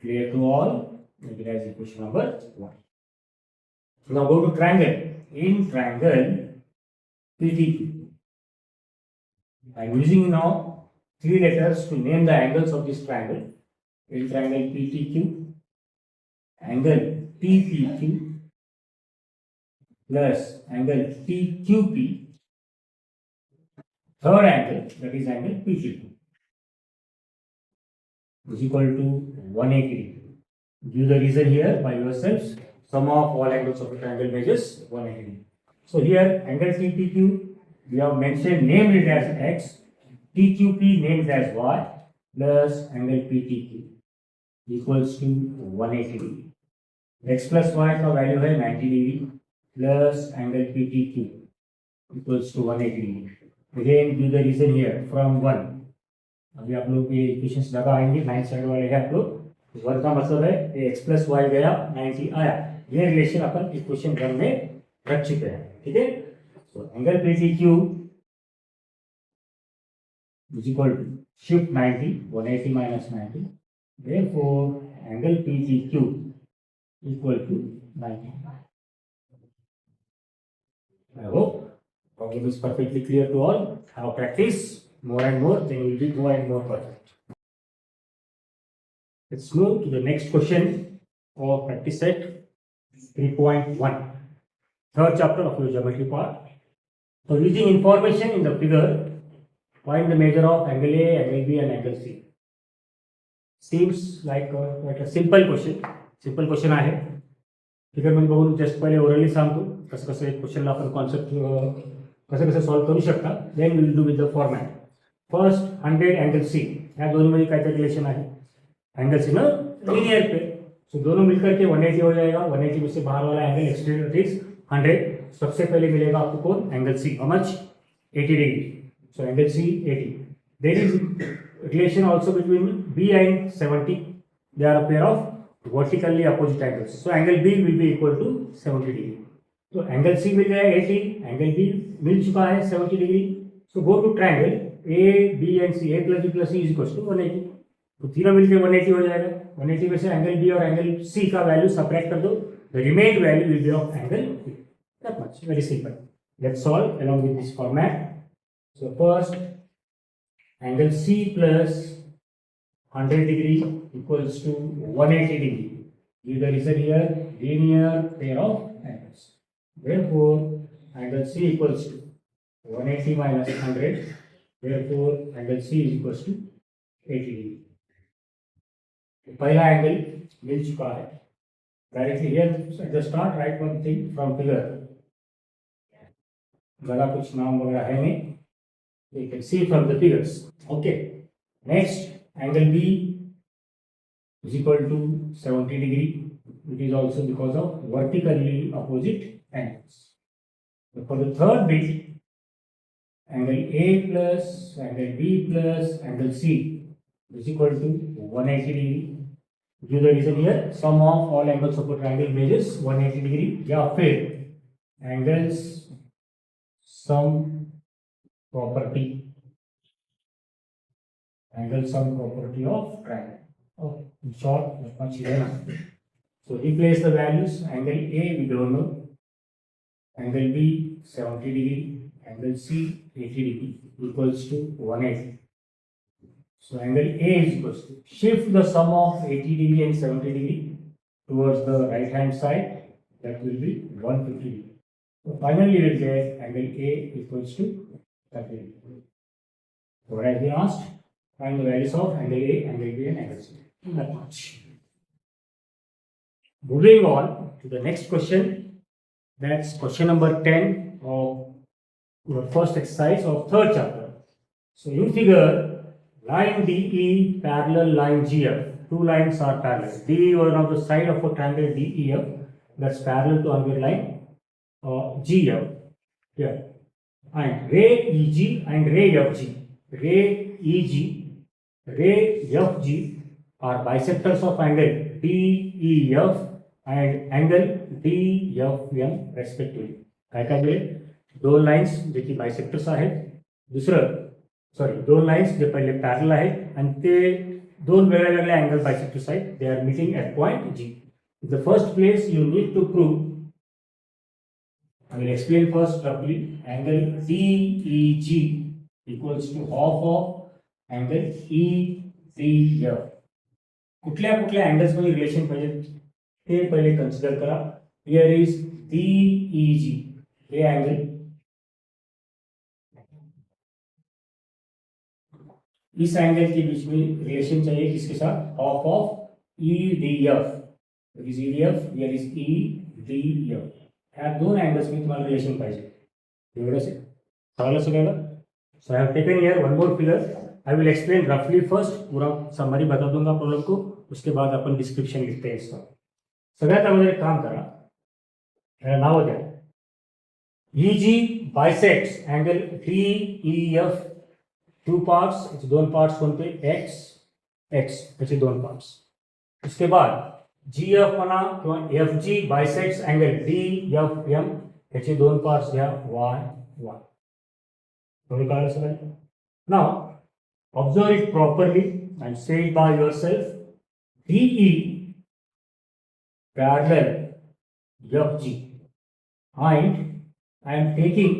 Clear to all? Make it as equation number 1. Now go to triangle. In triangle PTQ, I am using now 3 letters to name the angles of this triangle. In triangle PTQ, angle TPQ plus angle TQP. Third angle, that is angle PTQ, is equal to 180 degree. Give the reason here by yourselves. Sum of all angles of the triangle measures 180 degree. So here angle TPQ we have mentioned, named it as x, TQP named as y, plus angle PTQ equals to 180 degree. X plus y का value है 90 degree plus angle PTQ equals to 180 degree. Again give the reason here from 1. अभी आप लोग ये equations लगाएंगे 9 side वाले हैं आप लोग. 1 का मतलब है ये x plus y गया 90 आया. ये रिलेशन अपन इक्वेशन 1 में रख चुके हैं. ठीक है. So angle PTQ is equal to shift 90, 180 minus 90. Therefore angle PTQ equal to 90. I hope problem is perfectly clear to all. Have practice more and more, then you will be more and more perfect. Let's move to the next question of practice set 3.1, third chapter of your geometry part. So using information in the figure, find the measure of angle A, angle B and angle C. Seems like a simple question. Simple question आहे. फिगरमध्ये बघून just पहिले orally सांगतो कसं कसं एक क्वेश्चनला आपण concept कसं कसं सॉल्व्ह करू शकता. Then will do with the format. First 100 angle C, ह्या दोनों काहीतरी रिलेशन है. एंगल सी ना लीनियर पे, सो दोनों मिलकर के 180 हो जाएगा. 180 में से बाहर वाला एंगल एक्सटेंड इज 100. सबसे पहले मिलेगा आपको कौन? Angle C. How much? 80 degree. So angle C 80. There is relation also between B and 70. They are a pair of vertically opposite angles. So angle B will be equal to 70 degree. So angle C मिल गया 80, angle B मिल चुका है 70 degree. So go to triangle A, B and C. A plus B plus C is equal to 180. तो तीनों मिलकर 180 हो जाएगा. 180 में से एंगल B और एंगल C का वैल्यू सब्ट्रैक्ट कर दो. The remaining value will be of angle B. That much. Very simple. Let's solve along with this format. So first angle C plus 100 degree equals to 180 degree. There is a linear pair of angles. Therefore, angle C equals to 180 minus 100. Therefore, angle C is equals to 80 degree. पहला angle मिल चुका है. Directly here at the start write one thing from figure. ज़्यादा कुछ नाम वगैरह है नहीं. You can see from the figures. Okay. Next, angle B is equal to 70 degree. It is also because of vertically opposite angles. So for the third bit, angle A plus angle B plus angle C is equal to 180 degree. Give the reason here. Sum of all angles of a triangle measures 180 degree. या फिर angles sum property, angle sum property of triangle. Okay. In short, that much here. So replace the values. Angle A we don't know. Angle B 70 degree. Angle C 80 degree equals to 180. So angle A is equals to, shift the sum of 80 degree and 70 degree towards the right hand side. That will be 150 degree. So finally we will get angle A equals to 30 degree. So what has been asked? Find the values of angle A, angle B and angle C. That much. Moving on to the next question. That's question number 10 of your first exercise of third chapter. So in figure, line DE parallel line GF. Two lines are parallel. DE was on the side of a triangle DEF that's parallel to another line GF. Here. And ray EG and ray FG. Ray EG, ray FG are bisectors of angle DEF and angle DFM respectively. काय काय दिले? दोन lines जे की bisectors आहेत. दुसरं दोन lines जे पहिले parallel आहेत आणि ते दोन वेगळ्या वेगळ्या अँगल बायसेक्टर्स आहेत. They are meeting at point G. The first place you need to prove. I will explain first roughly. Angle DEG equals to half of angle EDF. कुठल्या कुठल्या अँगल्स मध्ये रिलेशन पाहिजे ते पहिले कन्सिडर करा. Here is DEG, हे angle. इस angle के बीच में रिलेशन चाहिए किसके साथ? Half of EDF. Is EDF, here is EDF. ह्या दोन एंगल्स में तुम्हाला रिलेशन पाहिजे. एवढं से सवाल सगळ्याला. So I have taken here one more figure. I will explain रफली फर्स्ट, पूरा समरी बता दूंगा प्रॉब्लम को. उसके बाद अपन डिस्क्रिप्शन लिखते हैं इसका. सगळ्यात अगोदर एक काम करा, ह्याला नाव द्या. EG bisects angle DEF. Two parts, दोन पार्ट्स कोणते? एक्स एक्स, त्याचे दोन पार्ट्स. उसके बाद GF म्हणा किंवा FG बायसेक्ट्स अँगल DFM, त्याचे दोन पार्ट्स घ्या Y Y. थोडं कळलं सगळं. Now observe it properly and say it by yourself. DE parallel FG and I am taking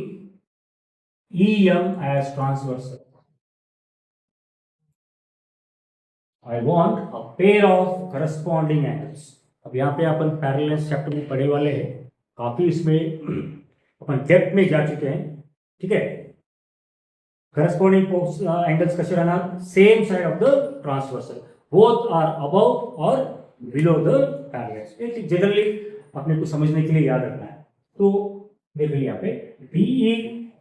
EM as transversal. I want a pair of corresponding angles. अब यहाँ पे अपन parallel chapter में पढ़े वाले हैं, काफी इसमें अपन डेप्थ में जा चुके हैं. ठीक है. करस्पॉन्डिंग एंगल्स कसे राहणार? Same side of the transversal. Both are above और बिलो द पैरेलल. जनरली अपने को समझने के लिए याद रखना है। तो देख लीजिए यहाँ पे DE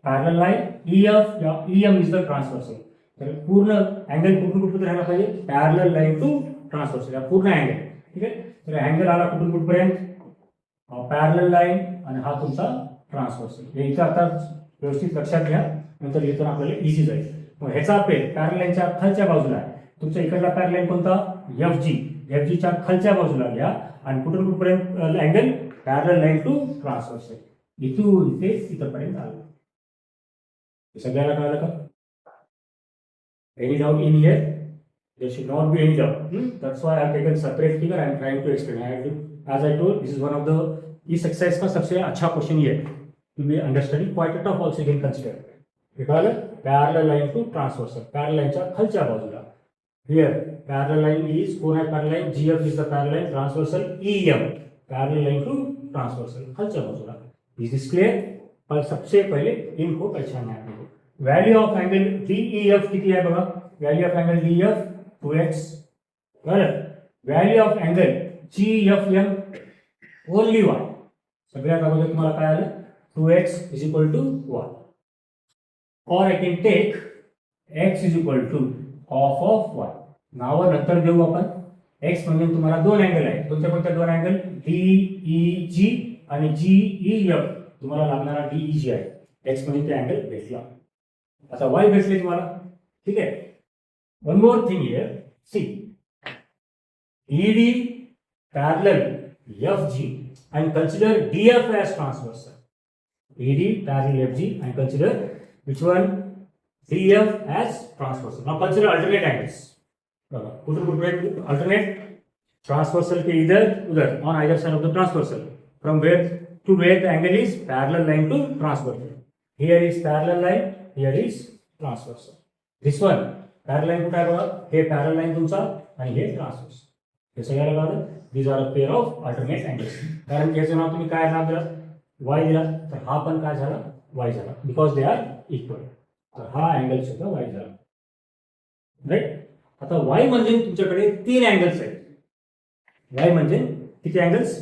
पैरेलल लाइन, EF या EM इज द ट्रांसवर्सल। तर पूर्ण अँगल कुठून कुठपर्यंत राहायला पाहिजे, पॅरलल लाईन टू ट्रान्सवर्सल, या पूर्ण अँगल, ठीक आहे। तर अँगल आला कुठून कुठपर्यंत, पॅरलल लाईन आणि हा तुमचा ट्रान्सवर्सल। हे इथं आता व्यवस्थित लक्षात घ्या, नंतर येताना आपल्याला इझी जाईल। मग ह्याचा पेर पॅरलल लाईनच्या खालच्या बाजूला आहे, तुमच्या इकडला पॅरलल लाईन कोणता, FG च्या खालच्या बाजूला घ्या आणि कुठून कुठपर्यंत angle, parallel line to transversal, इथून ते इथपर्यंत आलं। सगळ्याला कळलं का? Any doubt in here? There should not be any doubt. That's why I have taken separate figure. I am trying to explain. As I told, this is one of the इस exercise का सबसे अच्छा question ये है to be understanding. Quite a tough also you can consider. because parallel line to transversal, parallel line खालच्या बाजूला. Here parallel line is कोण आहे parallel line, GF is the parallel line, transversal EM parallel line to transversal खालच्या बाजूला. Is this clear? पर सबसे पहले इनको पहचानना है। वैल्यू ऑफ एंगल DEF किती आहे बघा, value of angle DEF 2x, बरोबर। Value of angle GFM only y, सगळ्यात अगोदर तुम्हाला काय आलं, 2x is equal to 1, or I can take x is equal to half of y. नाव नंतर देऊ आपण। x म्हणजे तुम्हाला दोन अँगल आहे, कोणत्या कोणत्या दोन अँगल, DEG आणि GEF, तुम्हाला लागणारा DEG आहे, x म्हणजे ते अँगल भेटला। आता y भेटले तुम्हाला, ठीक आहे। One more thing here, see ED parallel FG and consider DF as transversal. ED parallel FG and consider which one, DF as transversal. Now consider alternate angles. Alternate transversal के इधर उधर on either side of the transversal. From where to where the angle is parallel line to transversal. Here is parallel line, here is transversal. This one parallel line कुठे आहे बघा, हे parallel line तुमचा आणि हे transversal. हे सगळ्याला लागलं, these are a pair of alternate angles. कारण याचं नाव तुम्ही काय नाव दिला, y दिला, तर हा पण काय झाला, y झाला, because they are equal. तर हा अँगल सुद्धा y झाला, राईट। आता y म्हणजे तुमच्याकडे तीन अँगल्स आहेत, y म्हणजे किती अँगल्स,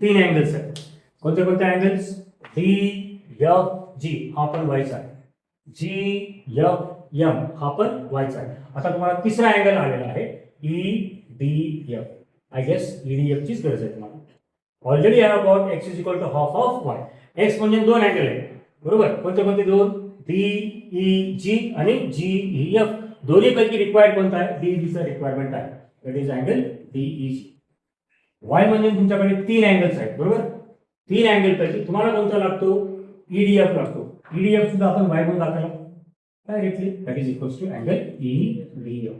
तीन अँगल्स आहेत। कोणते कोणते अँगल्स, DFG हा पण y चा आहे, GFM हा पण y चा आहे। आता तुम्हाला तिसरा अँगल आलेला आहे EDF, आय गेस EDF चीच गरज आहे तुम्हाला। Already I have got x is equal to half of y, x म्हणजे दोन अँगल आहे, बरोबर। कोणते कोणते दोन, DEG आणि GEF, दोन्ही पैकी रिक्वायर्ड कोणता आहे, DEG चा रिक्वायरमेंट आहे, that is angle DEG। y म्हणजे तुमच्याकडे तीन अँगल्स आहेत, बरोबर। तीन अँगल पैकी तुम्हाला कोणता लागतो, EDF लागतो। EDF सुद्धा आपण y म्हणून दाखवला directly, that is equals to angle EDF।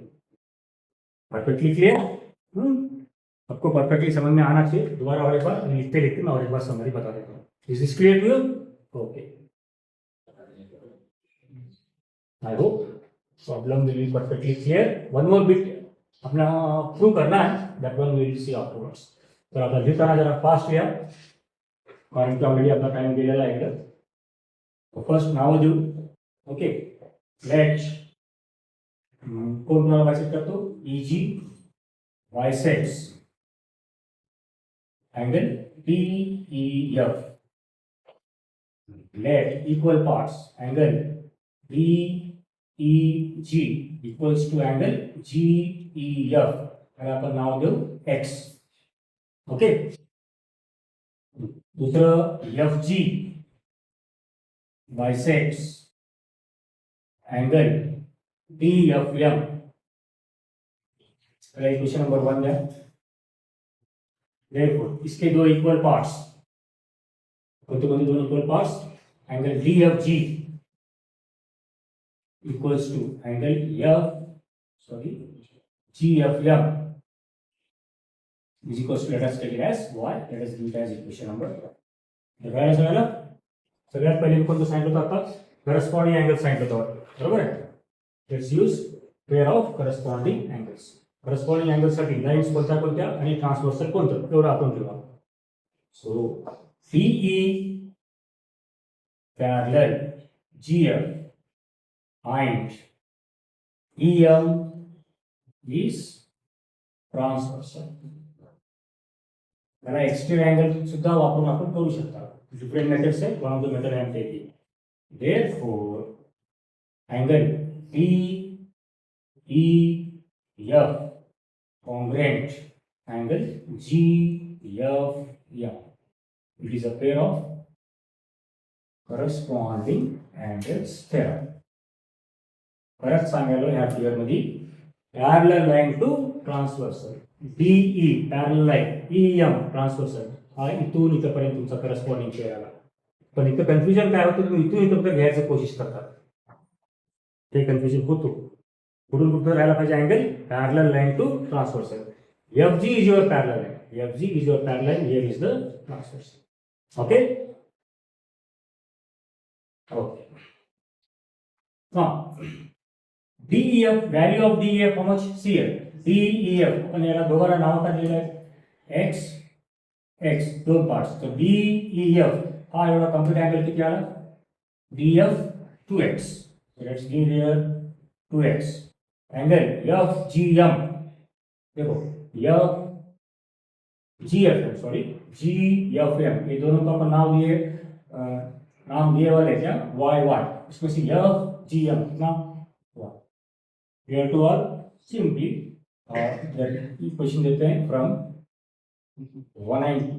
Perfectly clear? आपको परफेक्टली समझ में आना चाहिए। दोबारा और एक बार लिखते लिखते मैं और एक बार समरी बता देता हूँ। Is this clear to you? Okay, I hope problem will be perfectly clear. One more bit अपना प्रूव करना है, that one will see afterwards. तर आता लिहिताना जरा फास्ट लिहा, कारण की ऑलरेडी आपला टाइम गेलेला आहे। फर्स्ट नाव देऊ, ओके। लेट कोण तुम्हाला बायसेक्ट करतो, EG बायसेक्ट्स angle DEF. Let equal parts angle DEG equals to angle GEF, and आपण नाव देऊ x, ओके। दूसरा FG bisects angle DFM, equation number 1 द्या। Therefore, इसके दो इक्वल पार्ट्स, कौन कौन दोनों equal parts, angle DFG equals to angle GFM is equals to, let us take it as y, let us give it as equation number 1। सगळ्यात पहिले कोणतं सांगितलं होतं, आता करस्पॉन्डिंग अँगल सांगितलं होतं, बरोबर आहे। Let's use pair of corresponding angles. Corresponding angle साठी लाईन्स कोणत्या कोणत्या आणि ट्रान्सव्हर्सल कोणतं, एवढं आपण ठेवा। सो DE parallel GF and EM is transversal, त्याला एक्सट्रीम अँगल सुद्धा वापरून आपण करू शकता. डिफरंट मेथड्स आहे. One of the method I am taking. Therefore, angle PEF congruent angle GFM. It is a pair of corresponding angles theorem. परत सांगायला ह्या फिगर मध्ये parallel line to transversal, DE parallel line, EM transversal, हा इथून इथपर्यंत तुमचा corresponding pair आला. पण इथं कन्फ्युजन काय होतं, तुम्ही इथून इथं घ्यायचं कोशिश करतात, ते कन्फ्युजन होतो. कुठून कुठं राहायला पाहिजे angle, parallel line to transversal. FG is your parallel line, FG is your parallel line, here is the transversal. Okay okay. DEF, value of DEF how much? CL. DEF आपण याला दोघांना नाव का दिलेलं आहे, x दोन पार्ट्स. तर DEF हा एवढा कम्प्लीट अँगल किती आला, DF 2x. So let's give here 2x. Angle FGM, देखो GFM, सॉरी GFM, ये दोनों का अपन नाम दिए वाले क्या, YY, इसमें से FGM कितना, टू ऑल सिंपली क्वेश्चन देते हैं फ्रॉम 190.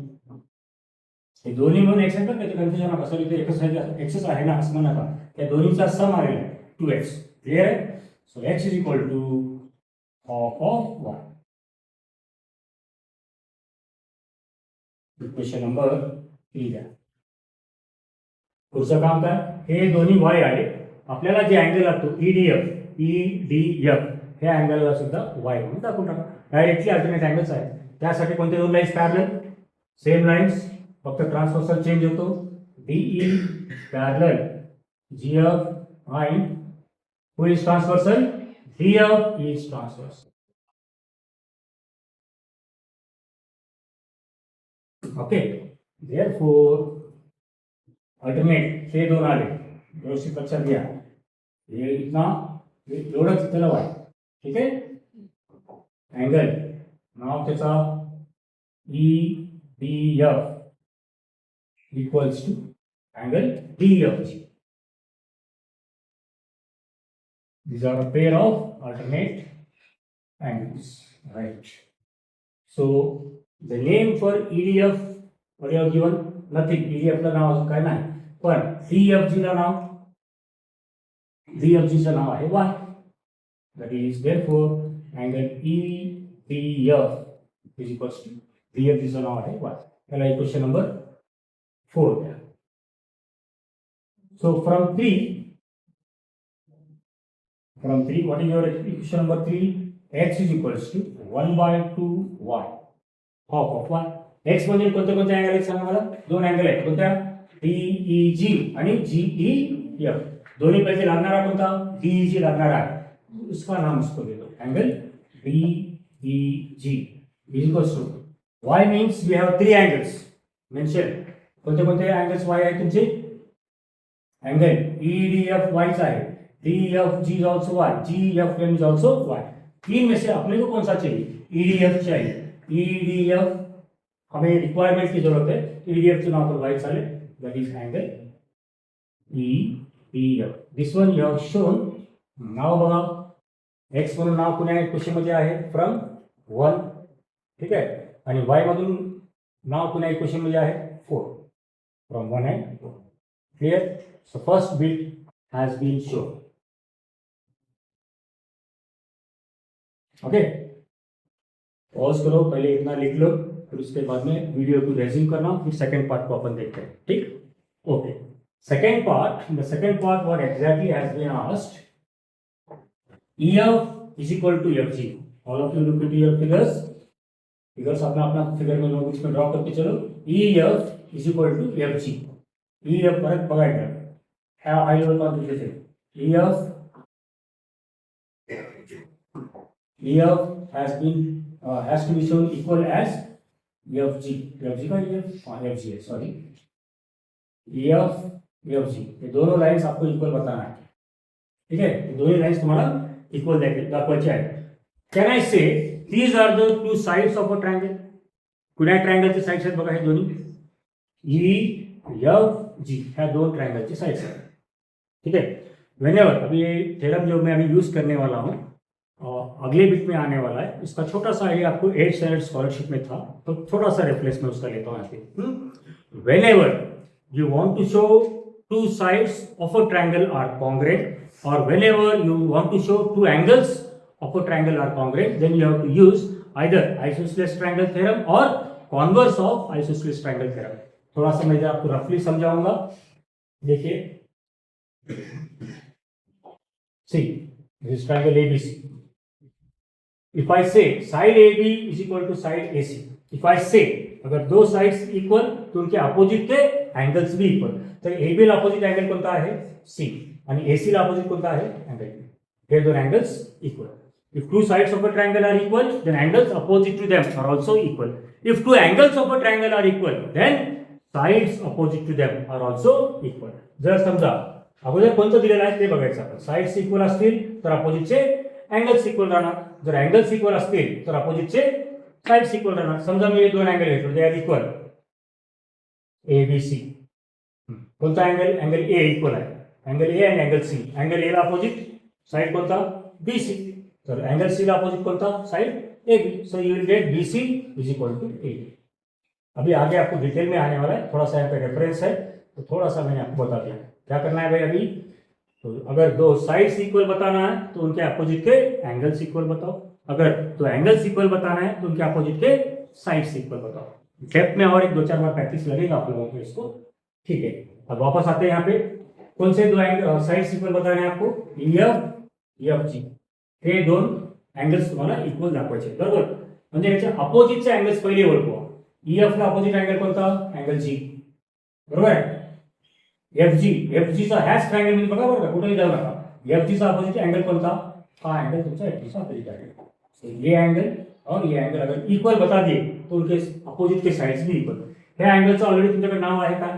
हे दोन्ही म्हणून एक्स आहे का, त्याचं कन्फ्युजन नका सर, इथे एक्सच आहे ना असं म्हणा का, त्या दोन्हीचा सम आलेला आहे 2x. क्लियर आहे. So x is equal to half of 1. Question number 3 द्या. पुढचं काम काय, हे दोन्ही y आहे, आपल्याला जे अँगल लागतो EDF हे अँगलला सुद्धा y म्हणून दाखवून टाका. डायरेक्टली अल्टरनेट अँगल्स आहे. त्यासाठी कोणते दोन लाईन्स पॅरलल, सेम लाईन्स, फक्त ट्रान्सव्हर्सल चेंज होतो. DE parallel GF and who is transversal, DF is transversal. Okay, therefore alternate हे दोन आले, व्यवस्थित लक्षात घ्या. हे इतना एवढंच त्याला वाय, ठीक आहे. अँगल नाव त्याचा EDF equals to angle DFG. These are a pair of alternate angles, right? So the name for EDF, what you have given, nothing. EDF ला नाव अजून काय नाही, पण DFG ला नाव, DFG चं नाव आहे Y. That is therefore angle EDF is equals to DFG चं नाव आहे Y. त्याला question number 4 द्या. So from 3, what is your equation number 3? X is equals to 1/2y, half of y. X म्हणजे कोणते कोणते angle आहेत सांगा मला, दोन अँगल आहेत, कोणत्या, DEG आणि GEF. दोन्ही पैकी लागणारा कोणता, DEG लागणारा आहे, उसका नाम इसको दे दो, angle DEG is equals to y means we have 3 angles mentioned. कोणते कोणते अँगल्स y आहेत तुमचे, एंगल EDF y चा है, DFG is also y, GFM is also y. तीन में से अपने को कौन सा चाहिए, EDF चाहिए. EDF हमें रिक्वायरमेंट की जरूरत है, EDF चं नाव तर y चालेल, that is angle EDF. This one you have shown. नाव बघा, x म्हणून नाव कुण्या क्वेश्चन मध्ये आहे, फ्रॉम 1, ठीक आहे, आणि y मधून नाव कुण्या क्वेश्चन मध्ये आहे, 4, from 1 and 4. Clear? So first bit has been shown. Okay, pause करो, पहले इतना लिख लो, फिर उसके बाद में वीडियो को रेज्यूम करना, फिर सेकंड पार्ट को अपन देखते हैं, ठीक. Okay, second part, in the second part what exactly has been asked, EF is equal to FG. All of you look at your figures अपना अपना फिगर में नोटबुक्स में ड्रॉ करके चलो. EF is equal to FG. EF परत बघायचं, high level पर लिखायचे, EF has to be shown equal as FG. FG का FG है, सॉरी, EF FG, ये दोनों लाइन्स आपको इक्वल बताना है, ठीक है. दोनों लाइन्स तुम्हारा इक्वल दाखवायचे आहे. Can I say these are the two sides of a triangle, कुण्या ट्रायंगलचे साईड्स आहेत बघा हे दोन्ही, EFG ह्या दोन ट्रायंगलचे साइड्स हैं, ठीक है। व्हेनेवर अभी ये थ्योरम जो मैं अभी यूज करने वाला हूँ अगले बिट में आने वाला है, इसका छोटा सा आइडिया आपको 8th स्टैंडर्ड स्कॉलरशिप में था, तो थोड़ा सा रेफरेंस में उसका लेता हूँ यहाँ पे। Whenever you want to show two sides of a triangle are congruent और whenever you want to show two angles of a triangle are congruent, then you have to use either isosceles triangle theorem और converse of isosceles triangle theorem. थोड़ा सा मैं आपको रफली समझाऊंगा, देखिए। See this triangle ABC, if I say side AB is equal to side AC, if I say अगर दो साइड्स इक्वल तो उनके अपोजिट के एंगल्स भी इक्वल, तर AB ला अपोजिट एंगल कोणता आहे C आणि AC ला अपोजिट कोणता आहे एंगल B, हे दोन angles equal. If two sides of a triangle are equal, then angles opposite to them are also equal. If two angles of a triangle are equal, then sides opposite to them are also equal. जर समजा अगोदर कोणतं दिलेलं आहे ते बघायचं आपण, sides equal असतील तर अपोजिटचे एंगल्स इक्वल राहणार, जर एंगल्स इक्वल असतील तर अपोजिटचे साइड्स इक्वल राहणार। समजा मी दोन एंगल घेतलो, दे आर इक्वल ABC, कोणता एंगल, एंगल A इक्वल आहे, एंगल A आणि एंगल C, एंगल A ला अपोजिट साइड कोणता BC, तर एंगल C ला अपोजिट कोणता side AB, so you will get BC is equal to AB। अभी आगे आपको डिटेल में आने वाला है, थोड़ा सा यहाँ पे रेफरेंस है तो थोड़ा सा मैंने आपको बता दिया क्या करना है भाई। अभी तो अगर दो साइड्स इक्वल बताना है तो उनके अपोजिट के एंगल्स इक्वल बताओ, अगर तो एंगल्स इक्वल बताना है तो उनके अपोजिट के साइड्स इक्वल बताओ। डेप्थ में और एक दो चार बार प्रैक्टिस लगेगा आप लोगों को इसको, ठीक है। अब वापस आते हैं यहाँ पे, कौन से दो साइड्स इक्वल बताने हैं आपको, EFG, हे दोन एंगल्स तुम्हाला इक्वल दाखवायचे, बरोबर। म्हणजे याच्या अपोजिटचे एंगल्स पहिले ओळखवा, EF ला अपोजिट एंगल कोणता, एंगल G, बरोबर आहे। FG चा हॅश ट्रायंगल म्हणजे बघा बरं का, कुठेही जाऊ नका, FG चा अपोजिट एंगल कोणता, हा एंगल तुमचा FG चा अपोजिट एंगल। तो ये एंगल और ये एंगल अगर इक्वल बता दिए तो उनके अपोजिट के साइड्स भी इक्वल। ह्या एंगलचं ऑलरेडी तुमच्याकडे नाव आहे का,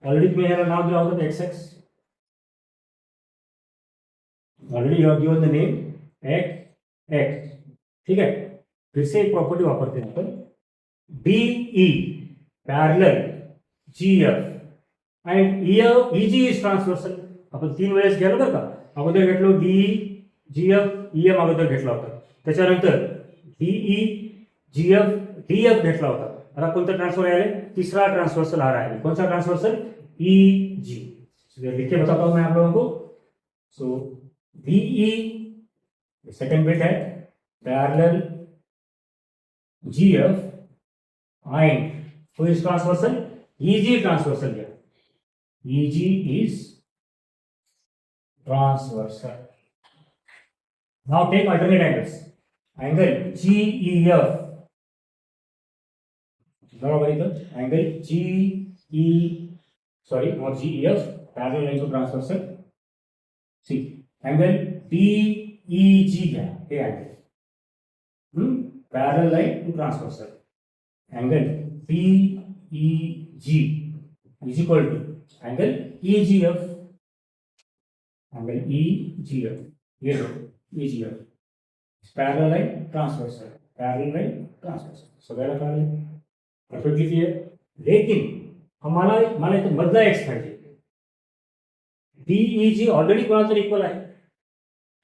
ऑलरेडी मी ह्याला नाव दिलं होतं XX, already you have given the name XX, ठीक है। फिर से एक प्रॉपर्टी वापरते हैं अपन, DE parallel GF and EG is transversal, आपण तीन वेळेस गेलो बरं का, अगोदर घेतलो DE GF EM अगोदर घेतला होता, त्याच्यानंतर DE GF DF घेतला होता, आता कोणता ट्रांसफर आहे, तीसरा ट्रांसवर्सल आ रहा है, कौन सा ट्रांसवर्सल, EG। लिख के बताता हूं मैं आप लोगों को। सो DE सेकेंड बिट है parallel GF and who is transversal, EG transversal here, EG is transversal। Now take alternate angles, angle GEF, बराबर इधर angle not GEF, parallel line to transversal. See angle DEG है, ये angle parallel line to transversal, angle DEG is equal to angle EGF, angle EGF, ये लो EGF, parallel line transversal, parallel line transversal, सगळ्याला कळलं, perfectly clear. लेकिन हमारा मला इथं मधला एक्स पाहिजे, DEG ऑलरेडी कोणाचं इक्वल आहे,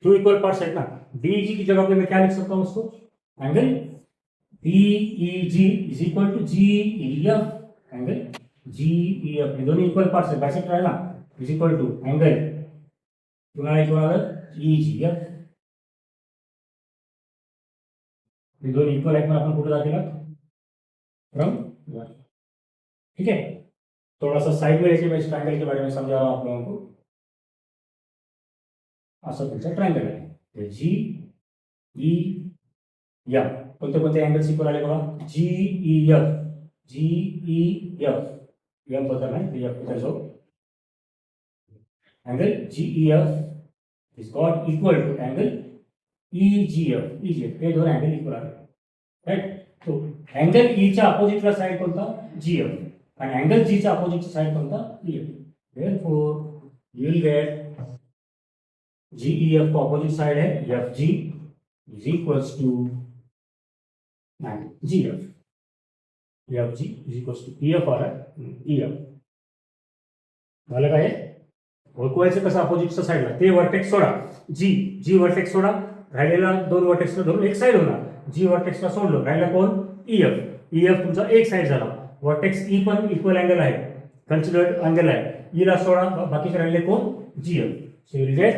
टू इक्वल पार्ट्स आहेत ना, DEG की जगह पे मैं क्या लिख सकता हूं उसको, angle DEG is equal to GEF, angle GEF, ये दोनों इक्वल पार्ट्स है, बाइसेक्टर है ना, इज इक्वल टू एंगल तुम्हारा इक्वल आला EGF, ये दोनों इक्वल आहेत, पण आपण कुठे दाखवला फ्रॉम, ठीक है। थोड़ा सा साइड में लेके मैं इस ट्रायंगल के बारे में समझा रहा हूं आप लोगों को। असा तुमचा ट्रायंगल आहे, GEF, कोणते कोणते एंगल्स इक्वल आले बघा, GEF एम बदल आहे, F इधर जाओ, angle GEF is got equal to angle EGF, हे दोन एंगल इक्वल आहे, राइट। तो एंगल E च्या अपोजिटला साइड कोणता, GF, आणि एंगल G च्या अपोजिटची साइड कोणता, EF। Therefore you will get GEF को अपोजिट साइड है FG is equals to GF। F G is equals to E F आ रहा है ई एफ झालं काय ओळखवायचं कसं अपोजिटच्या साईडला ते वर्टेक्स सोडा जी वर्टेक्स सोडा राहिलेला दोन वर्टेक्सला धरून एक साईड होणार जी वर्टेक्सला सोडलं राहिला कोण ई एफ तुमचा एक साईड झाला वर्टेक्स ई पण इक्वल अँगल आहे कन्सिडर्ड अँगल आहे ईला सोडा बाकीचे राहिले कोण G F so will get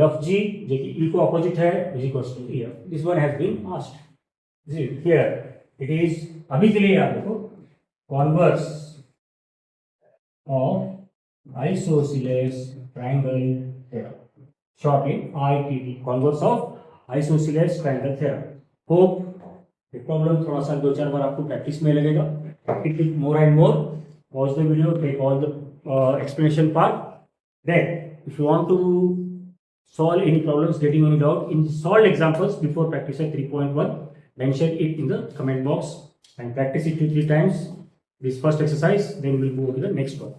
F G जे की ई को ऑपोजिट है is equals to E F this one has been asked here it is अभी के लिए याद रखो converse of isosceles triangle theorem. Shortly, ITT, converse of isosceles triangle theorem. Hope the problem थोड़ा सा 2-4 बार आपको प्रैक्टिस में लगेगा. Practice it more and more. Pause the video, take all the explanation part. Then, if you want to solve any problems, getting any doubt in solved examples before practice at 3.1, mention it in the comment box and practice it 2-3 times. This first exercise, then we'll go to the next one.